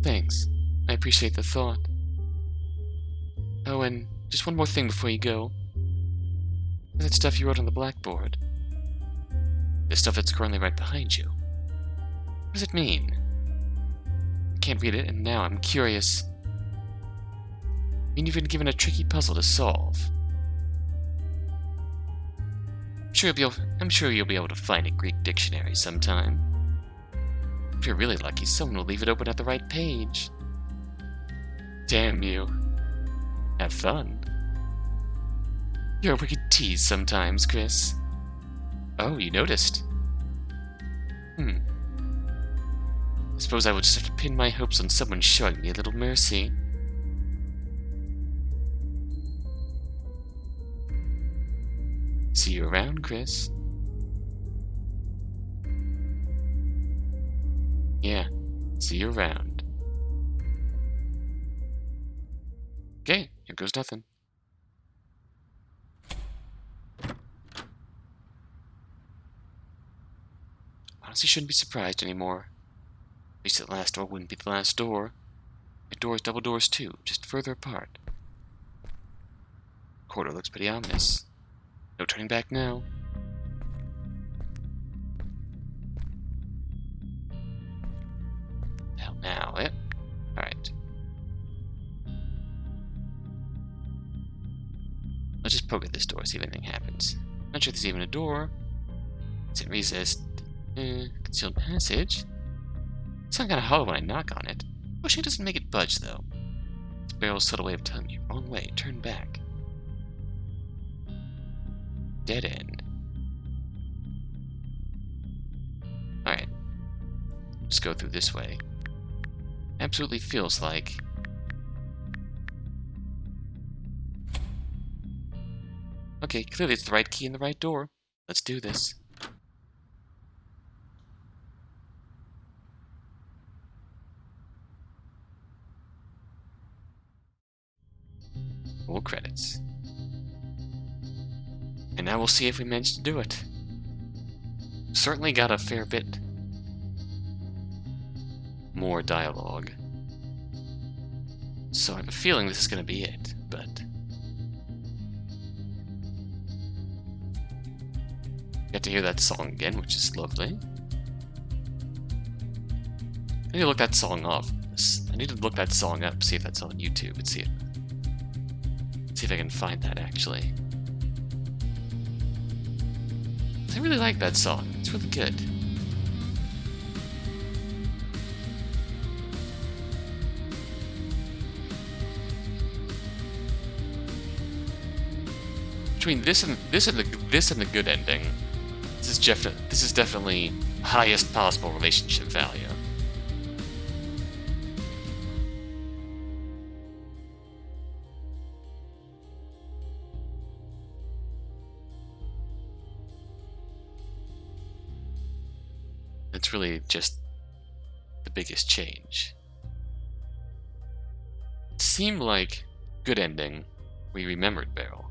Thanks. I appreciate the thought. Oh, and just one more thing before you go. That stuff you wrote on the blackboard. The stuff that's currently right behind you. What does it mean? I can't read it, and now I'm curious. I mean, you've been given a tricky puzzle to solve. I'm sure you'll be able to find a Greek dictionary sometime. If you're really lucky, someone will leave it open at the right page. Damn you. Have fun. You're a wicked tease sometimes, Chris. Oh, you noticed. I suppose I will just have to pin my hopes on someone showing me a little mercy. See you around, Chris. Yeah, see you around. Okay, here goes nothing. honestly shouldn't be surprised anymore. At least that last door wouldn't be the last door. The door's double doors too, just further apart. Corridor looks pretty ominous. No turning back now. Hell now, eh? Alright. Let's just poke at this door, see if anything happens. Not sure if there's even a door. Doesn't resist. Concealed passage. It's not kind of hollow when I knock on it. Pushing doesn't make it budge, though. It's Beryl's subtle way of telling me, wrong way, turn back. Dead end. Alright. Let's go through this way. Absolutely feels like... Okay, clearly it's the right key and the right door. Let's do this. Roll credits. And now we'll see if we managed to do it. Certainly got a fair bit more dialogue. So I have a feeling this is going to be it, but... Get to hear that song again, which is lovely. I need to look that song up, see if that's on YouTube, and see if I can find that, actually. I really like that song. It's really good. Between this and the good ending, this is definitely highest possible relationship value. It's really just the biggest change. It seemed like good ending. We remembered Beryl.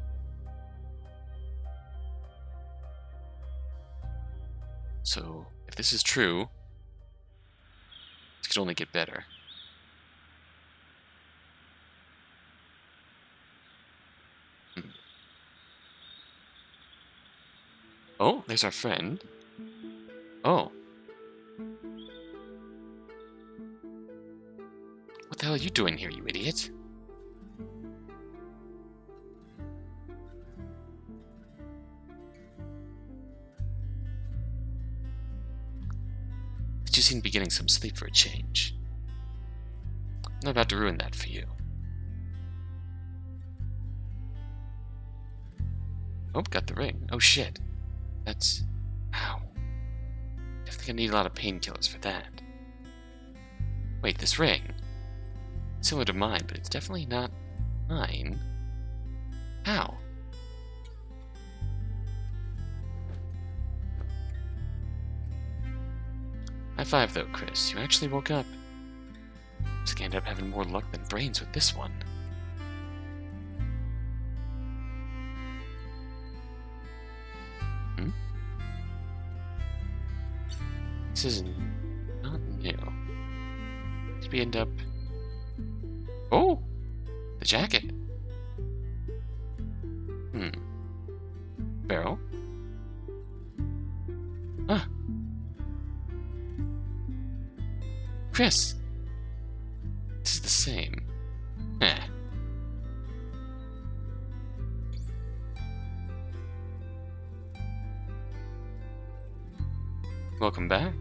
So, if this is true, this could only get better. Oh, there's our friend. Oh. What the hell are you doing here, you idiot? You seem to be getting some sleep for a change. I'm not about to ruin that for you. Oh, got the ring. Oh shit. That's... Ow. Definitely gonna need a lot of painkillers for that. Wait, this ring. It's similar to mine, but it's definitely not mine. How? High five though, Chris. You actually woke up. Just gonna end up having more luck than brains with this one. This is not new. Did we end up... Oh! The jacket! Beryl? Ah! Chris! This is the same. Eh. Welcome back.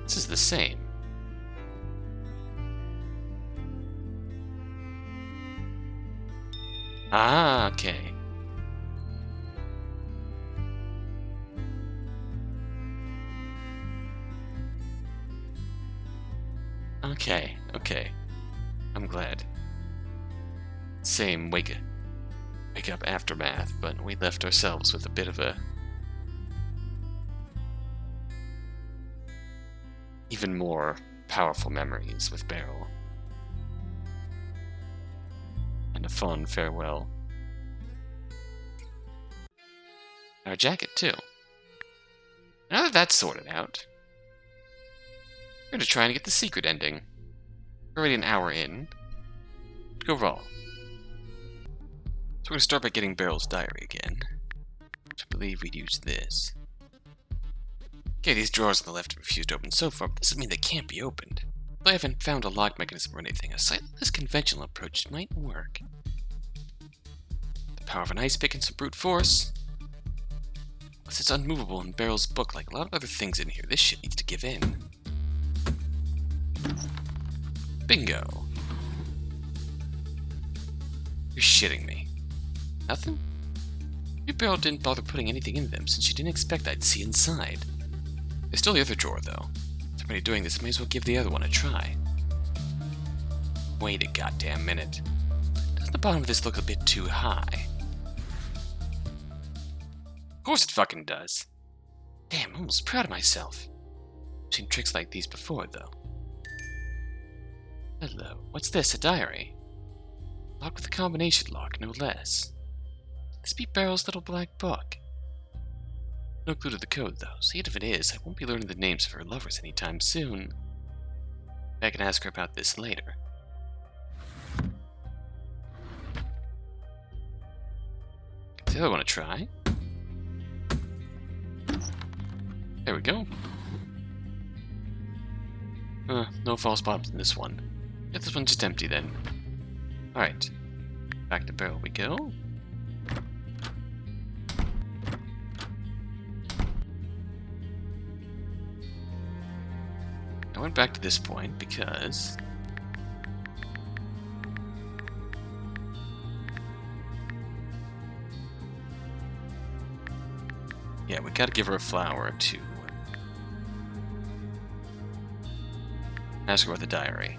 This is the same. Ah, okay. Okay. I'm glad. Same wake up aftermath, but we left ourselves with a bit of a even more powerful memories with Beryl. And a fond farewell Our jacket, too. Now that that's sorted out, we're going to try and get the secret ending. We're already an hour in. Go raw. So we're going to start by getting Beryl's diary again. Which I believe we'd use this. Okay, these drawers on the left have refused to open so far, but this doesn't mean they can't be opened. Though I haven't found a lock mechanism or anything, a slightly less conventional approach might work. The power of an ice pick and some brute force. Unless it's unmovable in Beryl's book, like a lot of other things in here, this shit needs to give in. Bingo. You're shitting me. Nothing? Maybe Beryl didn't bother putting anything in them since she didn't expect I'd see inside. There's still the other drawer, though. If I'm already doing this, I may as well give the other one a try. Wait a goddamn minute. Doesn't the bottom of this look a bit too high? Of course it fucking does. Damn, I'm almost proud of myself. I've seen tricks like these before, though. Hello. What's this? A diary? Locked with a combination lock, no less. This be Beryl's little black book. No clue to the code, though, so even if it is, I won't be learning the names of her lovers anytime soon. I can ask her about this later. Give the other one a try. There we go. No false bottoms in this one. Get this one just empty then. Alright. Back to Beryl we go. I went back to this point because... yeah, we gotta give her a flower to ask her about the diary.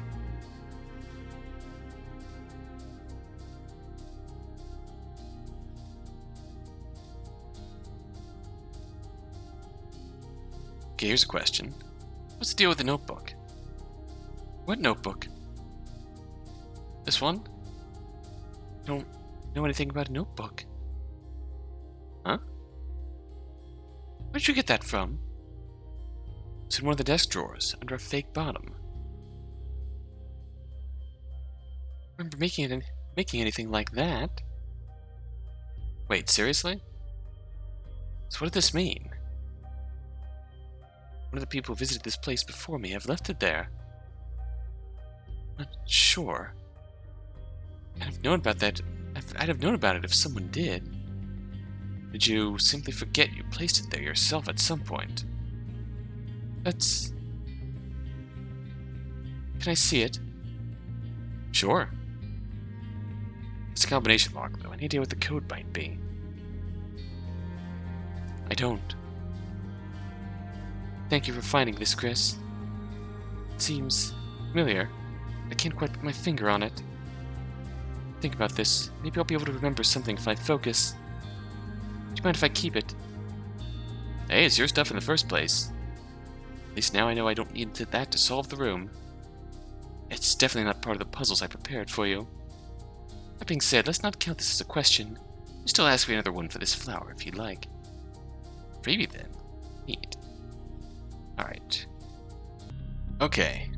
Okay, here's a question. What's the deal with the notebook? What notebook? This one? I don't know anything about a notebook. Huh? Where'd you get that from? It's in one of the desk drawers, under a fake bottom. I remember making anything like that. Wait, seriously? So what did this mean? One of the people who visited this place before me have left it there. I'm not sure. I'd have known about that. I'd have known about it if someone did. Did you simply forget you placed it there yourself at some point? That's... Can I see it? Sure. It's a combination lock, though. Any idea what the code might be? I don't. Thank you for finding this, Chris. It seems familiar. I can't quite put my finger on it. Think about this. Maybe I'll be able to remember something if I focus. Do you mind if I keep it? Hey, it's your stuff in the first place. At least now I know I don't need that to solve the room. It's definitely not part of the puzzles I prepared for you. That being said, let's not count this as a question. You still ask me another one for this flower if you'd like. Freebie then. Neat. Alright. Okay.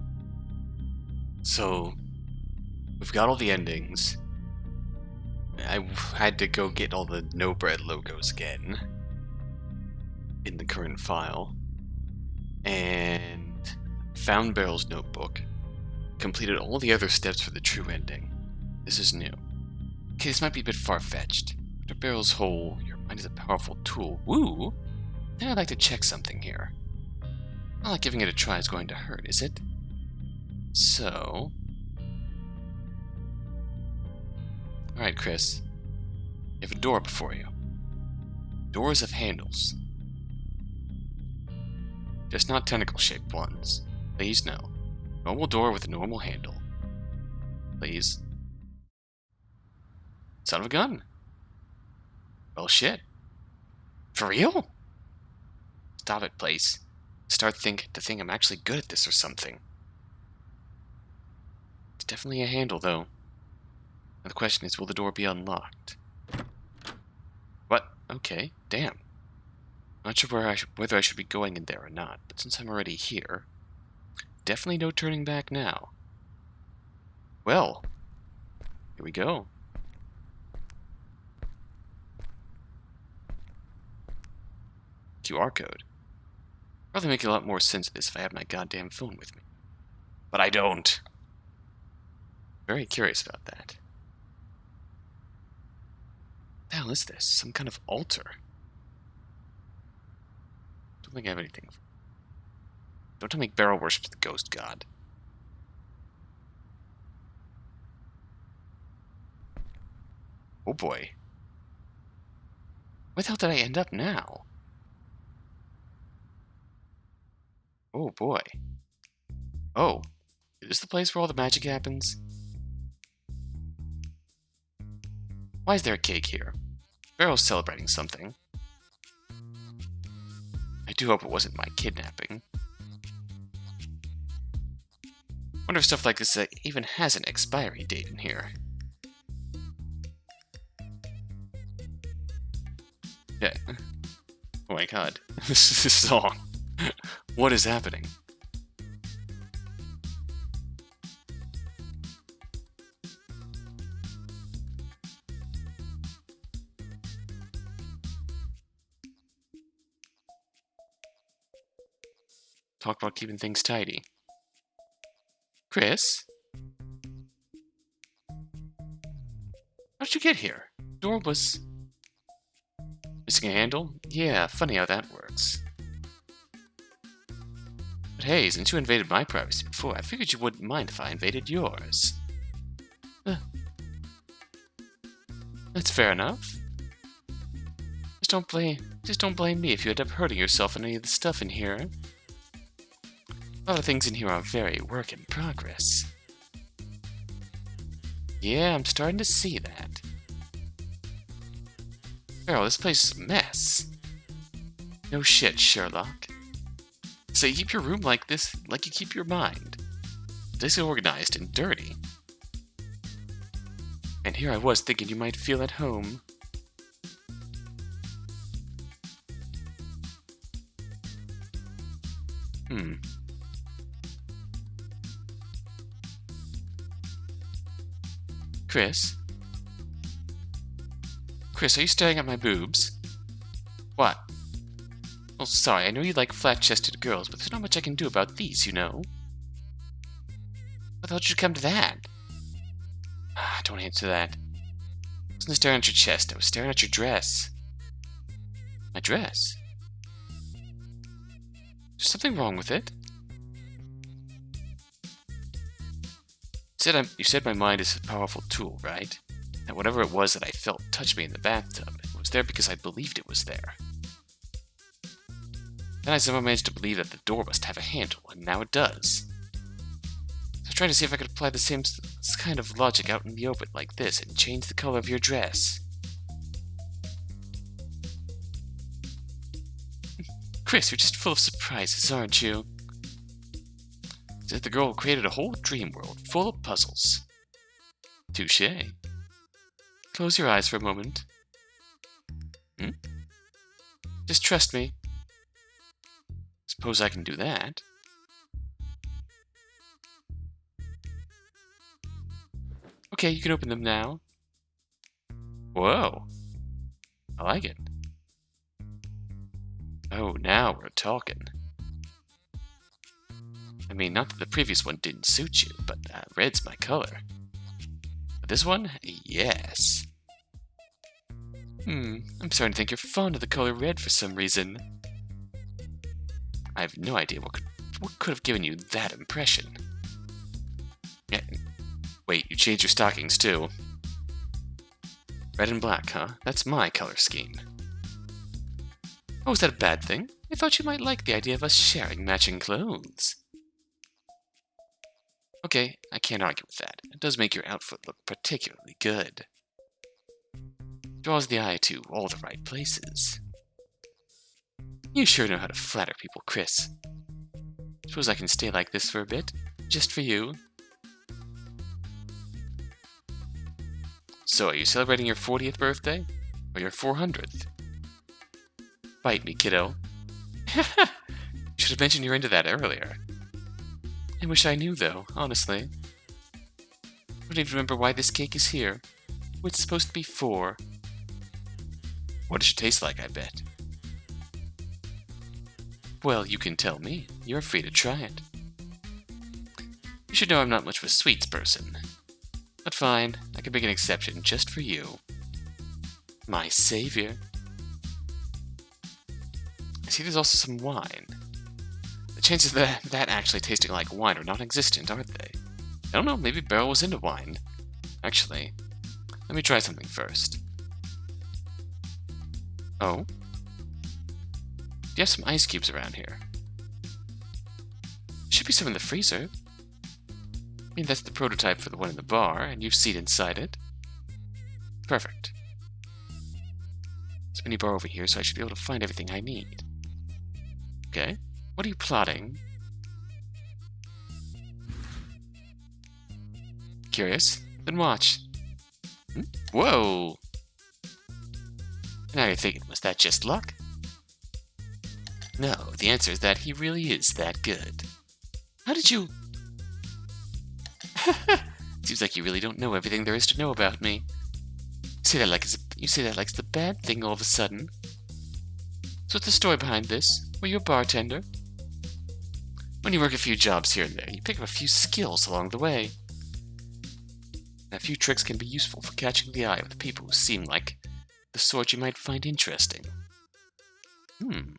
So, we've got all the endings. I had to go get all the No Bread logos again in the current file. And found Beryl's notebook. Completed all the other steps for the true ending. This is new. Okay, this might be a bit far-fetched. After Beryl's whole, your mind is a powerful tool. Woo! Then I'd like to check something here. Not like giving it a try is going to hurt, is it? So... Alright, Chris. You have a door before you. Doors have handles. Just not tentacle-shaped ones. Please, no. Normal door with a normal handle. Please. Son of a gun. Well, shit. For real? Stop it, please. Start to think I'm actually good at this or something. It's definitely a handle, though. Now the question is, will the door be unlocked? What? Okay, damn. Not sure whether I should be going in there or not, but since I'm already here, definitely no turning back now. Well, here we go. QR code. Probably make a lot more sense of this if I had my goddamn phone with me. But I don't. Very curious about that. What the hell is this? Some kind of altar? Don't think I have anything. Don't tell me Beryl worships the ghost god. Oh boy. Where the hell did I end up now? Oh boy. Oh. Is this the place where all the magic happens? Why is there a cake here? Beryl's celebrating something. I do hope it wasn't my kidnapping. Wonder if stuff like this even has an expiry date in here. Yeah. Oh my god. This song. What is happening? Talk about keeping things tidy. Chris? How'd you get here? Door was... missing a handle? Yeah, funny how that works. But hey, since you invaded my privacy before, I figured you wouldn't mind if I invaded yours. That's fair enough. Just don't blame me if you end up hurting yourself on any of the stuff in here. A lot of things in here are very work in progress. Yeah, I'm starting to see that. Beryl, this place is a mess. No shit, Sherlock. So you keep your room like this, like you keep your mind. Disorganized and dirty. And here I was thinking you might feel at home. Chris? Chris, are you staring at my boobs? What? Oh, sorry, I know you like flat-chested girls, but there's not much I can do about these, you know? I thought you'd come to that. Don't answer that. I wasn't staring at your chest, I was staring at your dress. My dress? Is something wrong with it? You said my mind is a powerful tool, right? That whatever it was that I felt touch me in the bathtub, it was there because I believed it was there. Then I somehow managed to believe that the door must have a handle, and now it does. So I tried to see if I could apply the same kind of logic out in the open like this and change the color of your dress. Chris, you're just full of surprises, aren't you? It's as if the girl created a whole dream world full of puzzles. Touché. Close your eyes for a moment. Just trust me. Suppose I can do that. Okay, you can open them now. Whoa. I like it. Oh, now we're talking. I mean, not that the previous one didn't suit you, but red's my color. But this one? Yes. I'm starting to think you're fond of the color red for some reason. I have no idea what could have given you that impression. Yeah. Wait, you changed your stockings too. Red and black, huh? That's my color scheme. Oh, is that a bad thing? I thought you might like the idea of us sharing matching clothes. Okay, I can't argue with that. It does make your outfit look particularly good. Draws the eye to all the right places. You sure know how to flatter people, Chris. Suppose I can stay like this for a bit, just for you. So, are you celebrating your 40th birthday? Or your 400th? Bite me, kiddo. Should have mentioned you're into that earlier. I wish I knew, though, honestly. I don't even remember why this cake is here. Who it's supposed to be for. What does it taste like, I bet? Well, you can tell me. You're free to try it. You should know I'm not much of a sweets person. But fine, I can make an exception just for you. My savior. I see there's also some wine. The chances of that actually tasting like wine are non-existent, aren't they? I don't know, maybe Beryl was into wine. Actually, let me try something first. Oh? Do you have some ice cubes around here? Should be some in the freezer. I mean, that's the prototype for the one in the bar, and you've seen inside it. Perfect. There's a mini bar over here, so I should be able to find everything I need. Okay. What are you plotting? Curious? Then watch. Whoa! Now you're thinking, was that just luck? No, the answer is that he really is that good. How did you... Seems like you really don't know everything there is to know about me. You say that like it's the bad thing all of a sudden. So what's the story behind this? Were you a bartender? When you work a few jobs here and there, you pick up a few skills along the way. And a few tricks can be useful for catching the eye of the people who seem like the sort you might find interesting. And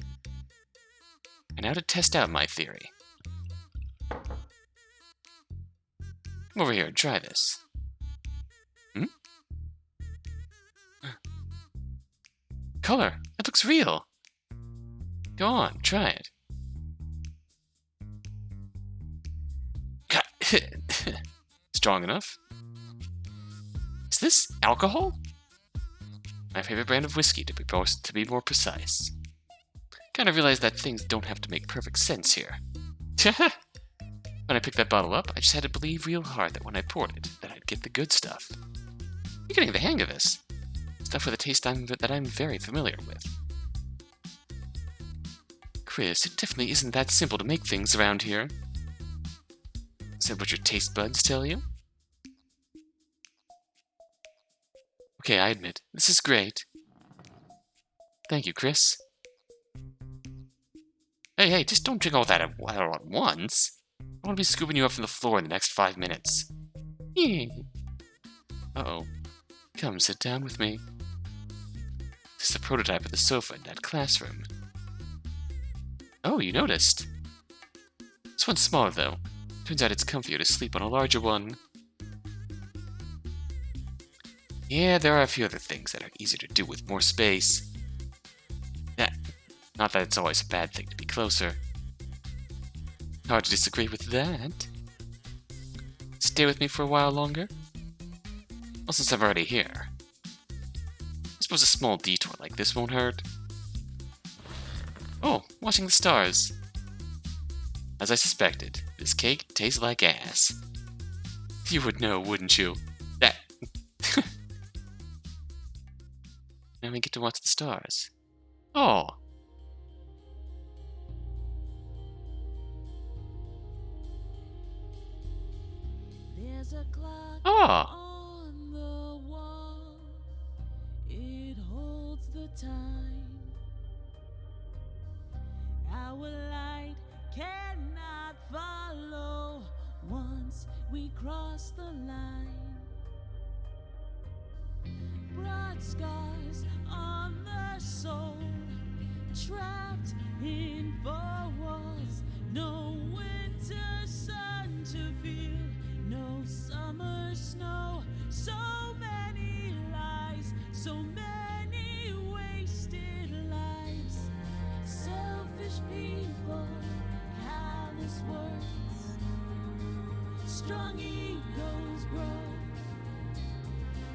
now to test out my theory. Come over here and try this. Color! It looks real! Go on, try it. Strong enough? Is this alcohol? My favorite brand of whiskey, to be more precise. Kind of realized that things don't have to make perfect sense here. When I picked that bottle up, I just had to believe real hard that when I poured it, that I'd get the good stuff. You're getting the hang of this. Stuff with a taste that I'm very familiar with. Chris, it definitely isn't that simple to make things around here. Is that what your taste buds tell you? Okay, I admit, this is great. Thank you, Chris. Hey, just don't drink all that all at once. I want to be scooping you up from the floor in the next 5 minutes. Uh-oh. Come, sit down with me. This is the prototype of the sofa in that classroom. Oh, you noticed. This one's smaller, though. Turns out it's comfier to sleep on a larger one. Yeah, there are a few other things that are easier to do with more space. Not that it's always a bad thing to be closer. Hard to disagree with that. Stay with me for a while longer? Well, since I'm already here. I suppose a small detour like this won't hurt. Oh, watching the stars. As I suspected, this cake tastes like ass. You would know, wouldn't you? That. Now we get to watch the stars. Oh. There's a clock Oh. on the wall. It holds the time. Our light cannot follow once we cross the line. Broad scars on the soul, trapped in 4 walls. No winter sun to feel, no summer snow. So many lies, so many wasted lives. Selfish people, callous words. Strong egos grow,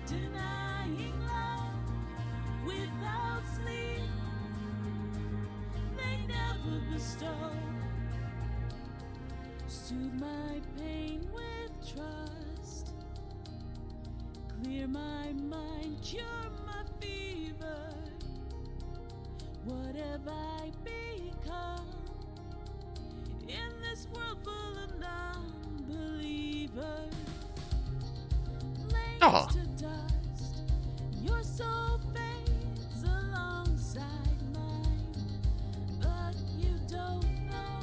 denying love without sleep. They never bestow. Soothe my pain with trust. Clear my mind, cure my fever. What have I become in this world full of non-believers? Oh, Layers to dust, your soul fades alongside mine, but you don't know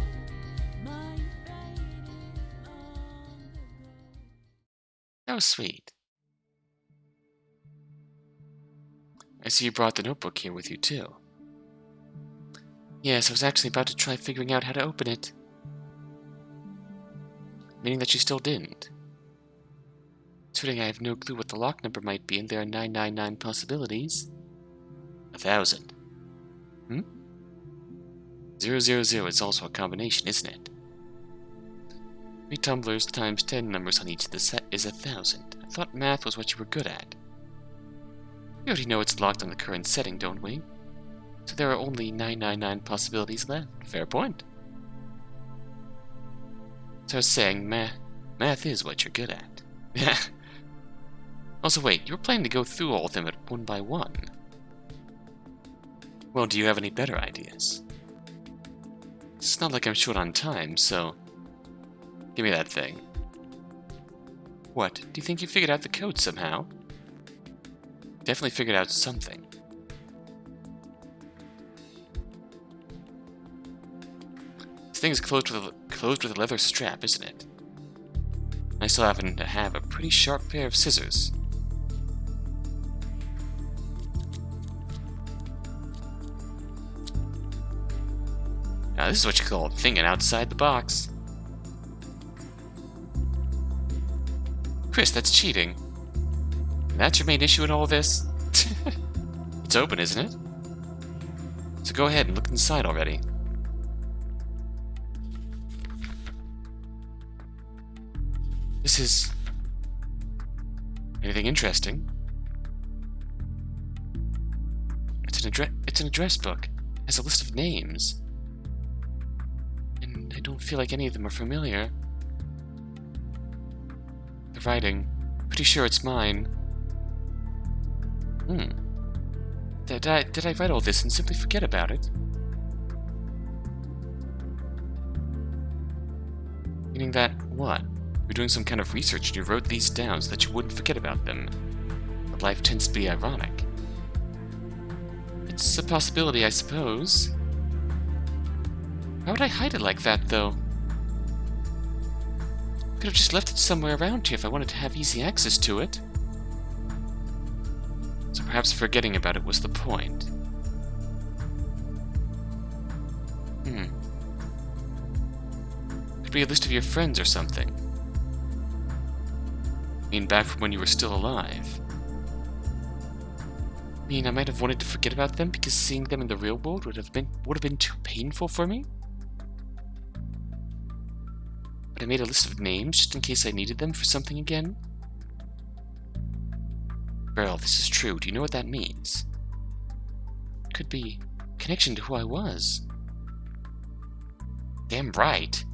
mine faded long ago. that was sweet. I see you brought the notebook here with you, too. Yes, I was actually about to try figuring out how to open it. Meaning that you still didn't. Considering I have no clue what the lock number might be, and there are 999 possibilities. 1,000. 000 is also a combination, isn't it? 3 tumblers times 10 numbers on each of the set is 1,000. I thought math was what you were good at. We already know it's locked on the current setting, don't we? So there are only 999 possibilities left. Fair point. So I was saying, math is what you're good at. Also, wait, you were planning to go through all of them one by one. Well, do you have any better ideas? It's not like I'm short on time, so give me that thing. What, do you think you figured out the code somehow? Definitely figured out something. This thing is closed with a leather strap, isn't it? I still happen to have a pretty sharp pair of scissors. Now this is what you call thinking outside the box. Chris, that's cheating. That's your main issue in all this? It's open, isn't it? So go ahead and look inside already. This is... anything interesting? It's an address book. It has a list of names. And I don't feel like any of them are familiar. The writing. Pretty sure it's mine. Did I write all this and simply forget about it? Meaning that, what? You're doing some kind of research and you wrote these down so that you wouldn't forget about them. But life tends to be ironic. It's a possibility, I suppose. Why would I hide it like that, though? Could have just left it somewhere around here if I wanted to have easy access to it. So perhaps forgetting about it was the point. Could be a list of your friends or something. I mean, back from when you were still alive. I mean, I might have wanted to forget about them because seeing them in the real world would have been too painful for me. But I made a list of names just in case I needed them for something again. Beryl, this is true. Do you know what that means? It could be a connection to who I was. Damn right.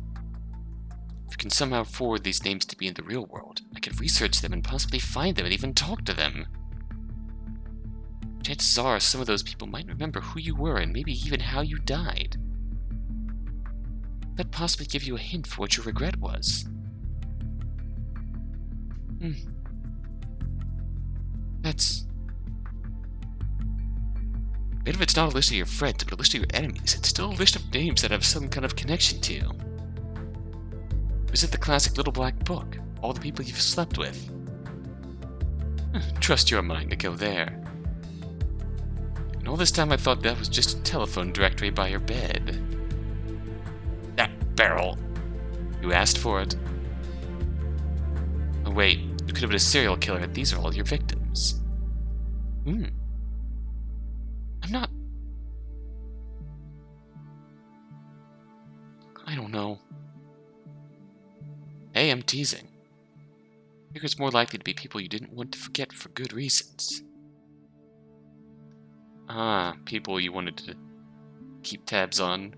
If I can somehow forward these names to be in the real world, I could research them and possibly find them and even talk to them. Chances are some of those people might remember who you were and maybe even how you died. That'd possibly give you a hint for what your regret was. That's... Even if it's not a list of your friends, but a list of your enemies, it's still a list of names that have some kind of connection to you. Visit the classic little black book, all the people you've slept with. Trust your mind to go there. And all this time I thought that was just a telephone directory by your bed. That Beryl. You asked for it. Oh wait, you could have been a serial killer and these are all your victims. I'm not... I don't know. Hey, I'm teasing. I figure it's more likely to be people you didn't want to forget for good reasons. Ah, people you wanted to keep tabs on.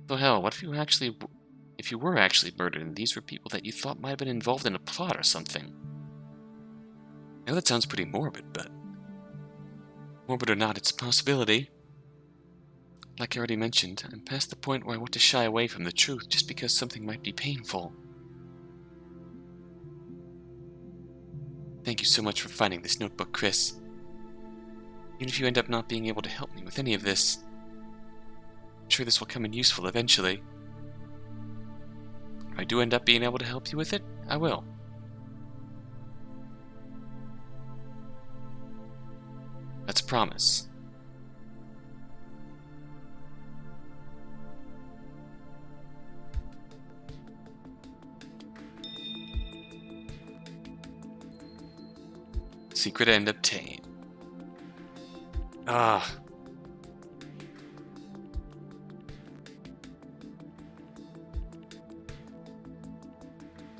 So hell, what if you were actually murdered and these were people that you thought might have been involved in a plot or something? I know that sounds pretty morbid, but Morbid or not, it's a possibility. Like I already mentioned, I'm past the point where I want to shy away from the truth just because something might be painful. Thank you so much for finding this notebook, Chris. Even if you end up not being able to help me with any of this, I'm sure this will come in useful eventually. If I do end up being able to help you with it, I will. That's a promise. Secret end obtained. Ah.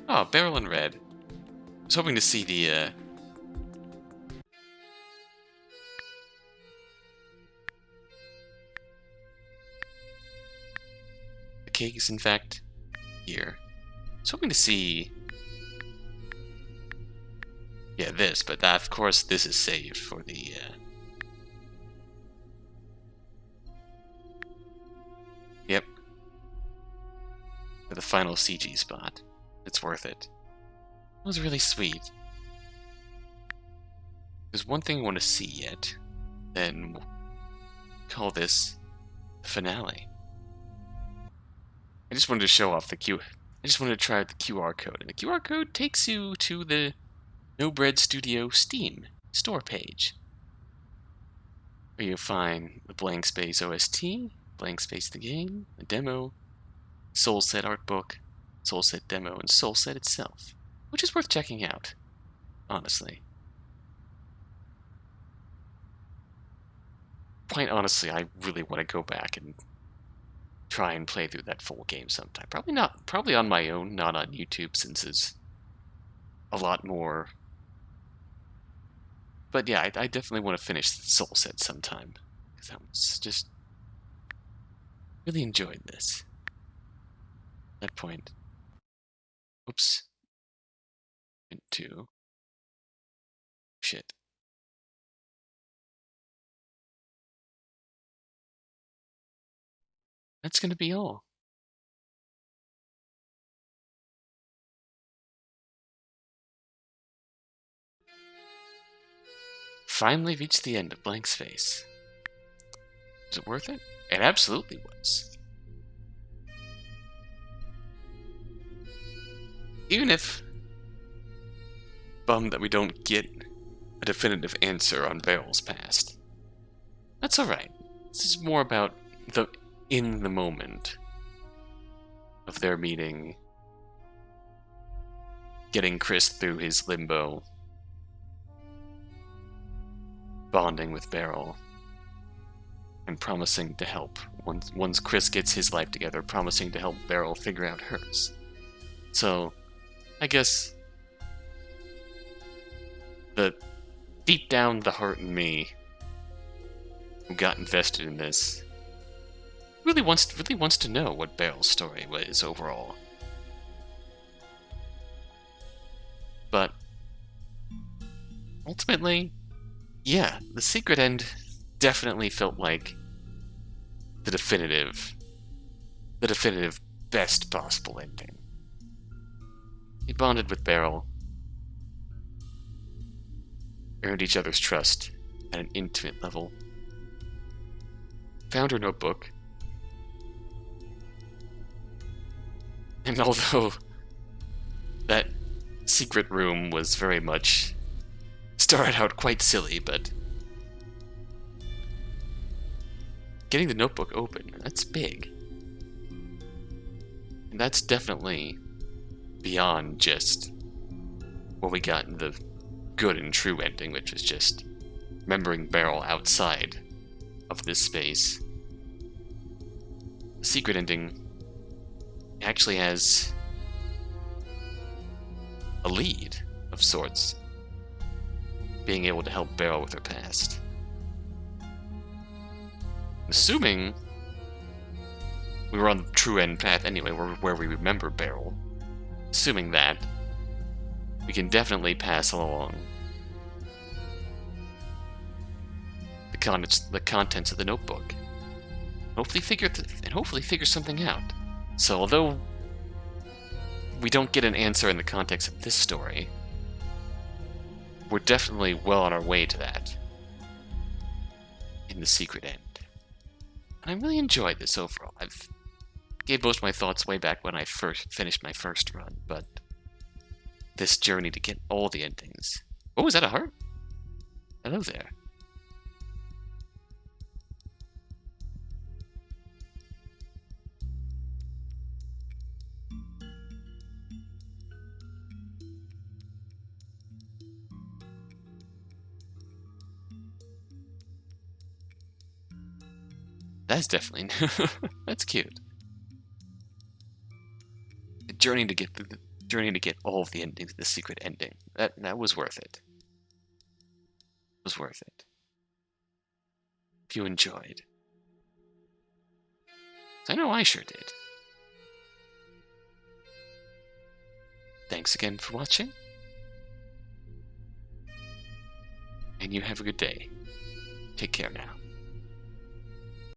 Oh, Beryl in red. I was hoping to see the cake is in fact here. I was hoping to see this, but that, of course, this is saved for the yep, for the final CG spot. It's worth it. It was really sweet. There's one thing I want to see yet, then we'll call this the finale. I just wanted to show off I just wanted to try out the QR code, and the QR code takes you to the No Bread Studio Steam store page, where you'll find the Blankspace OST, Blankspace the game, the demo, Soul Set art book, Soul Set demo, and Soul Set itself, which is worth checking out, honestly. Quite honestly, I really want to go back and try and play through that full game sometime. Probably on my own, not on YouTube, since it's a lot more. But yeah, I definitely want to finish the Soul Set sometime, because I was just really enjoyed this. At that point, oops, into shit. That's gonna be all. Finally reached the end of Blankspace. Was it worth it? It absolutely was. Even if bummed that we don't get a definitive answer on Beryl's past. That's alright. This is more about the in the moment of their meeting, getting Chris through his limbo, bonding with Beryl, and promising to help once Chris gets his life together, promising to help Beryl figure out hers. So, I guess the deep down the heart in me who got invested in this really wants to know what Beryl's story was overall. But ultimately, yeah, the secret end definitely felt like the definitive best possible ending. He bonded with Beryl, earned each other's trust at an intimate level, found her notebook, and although that secret room was very much started out quite silly, but getting the notebook open, that's big. And that's definitely beyond just what we got in the good and true ending, which was just remembering Beryl outside of this space. The secret ending actually has a lead of sorts, being able to help Beryl with her past. Assuming we were on the true end path anyway, where we remember Beryl, assuming that, we can definitely pass along the the contents of the notebook. Hopefully figure something out. So although we don't get an answer in the context of this story, we're definitely well on our way to that in the secret end. And I really enjoyed this overall. I've gave most of my thoughts way back when I first finished my first run, but this journey to get all the endings. Oh, is that a heart? Hello there. That's definitely that's cute. The journey to get all of the endings, the secret ending. That was worth it. It was worth it. If you enjoyed. I know I sure did. Thanks again for watching. And you have a good day. Take care now.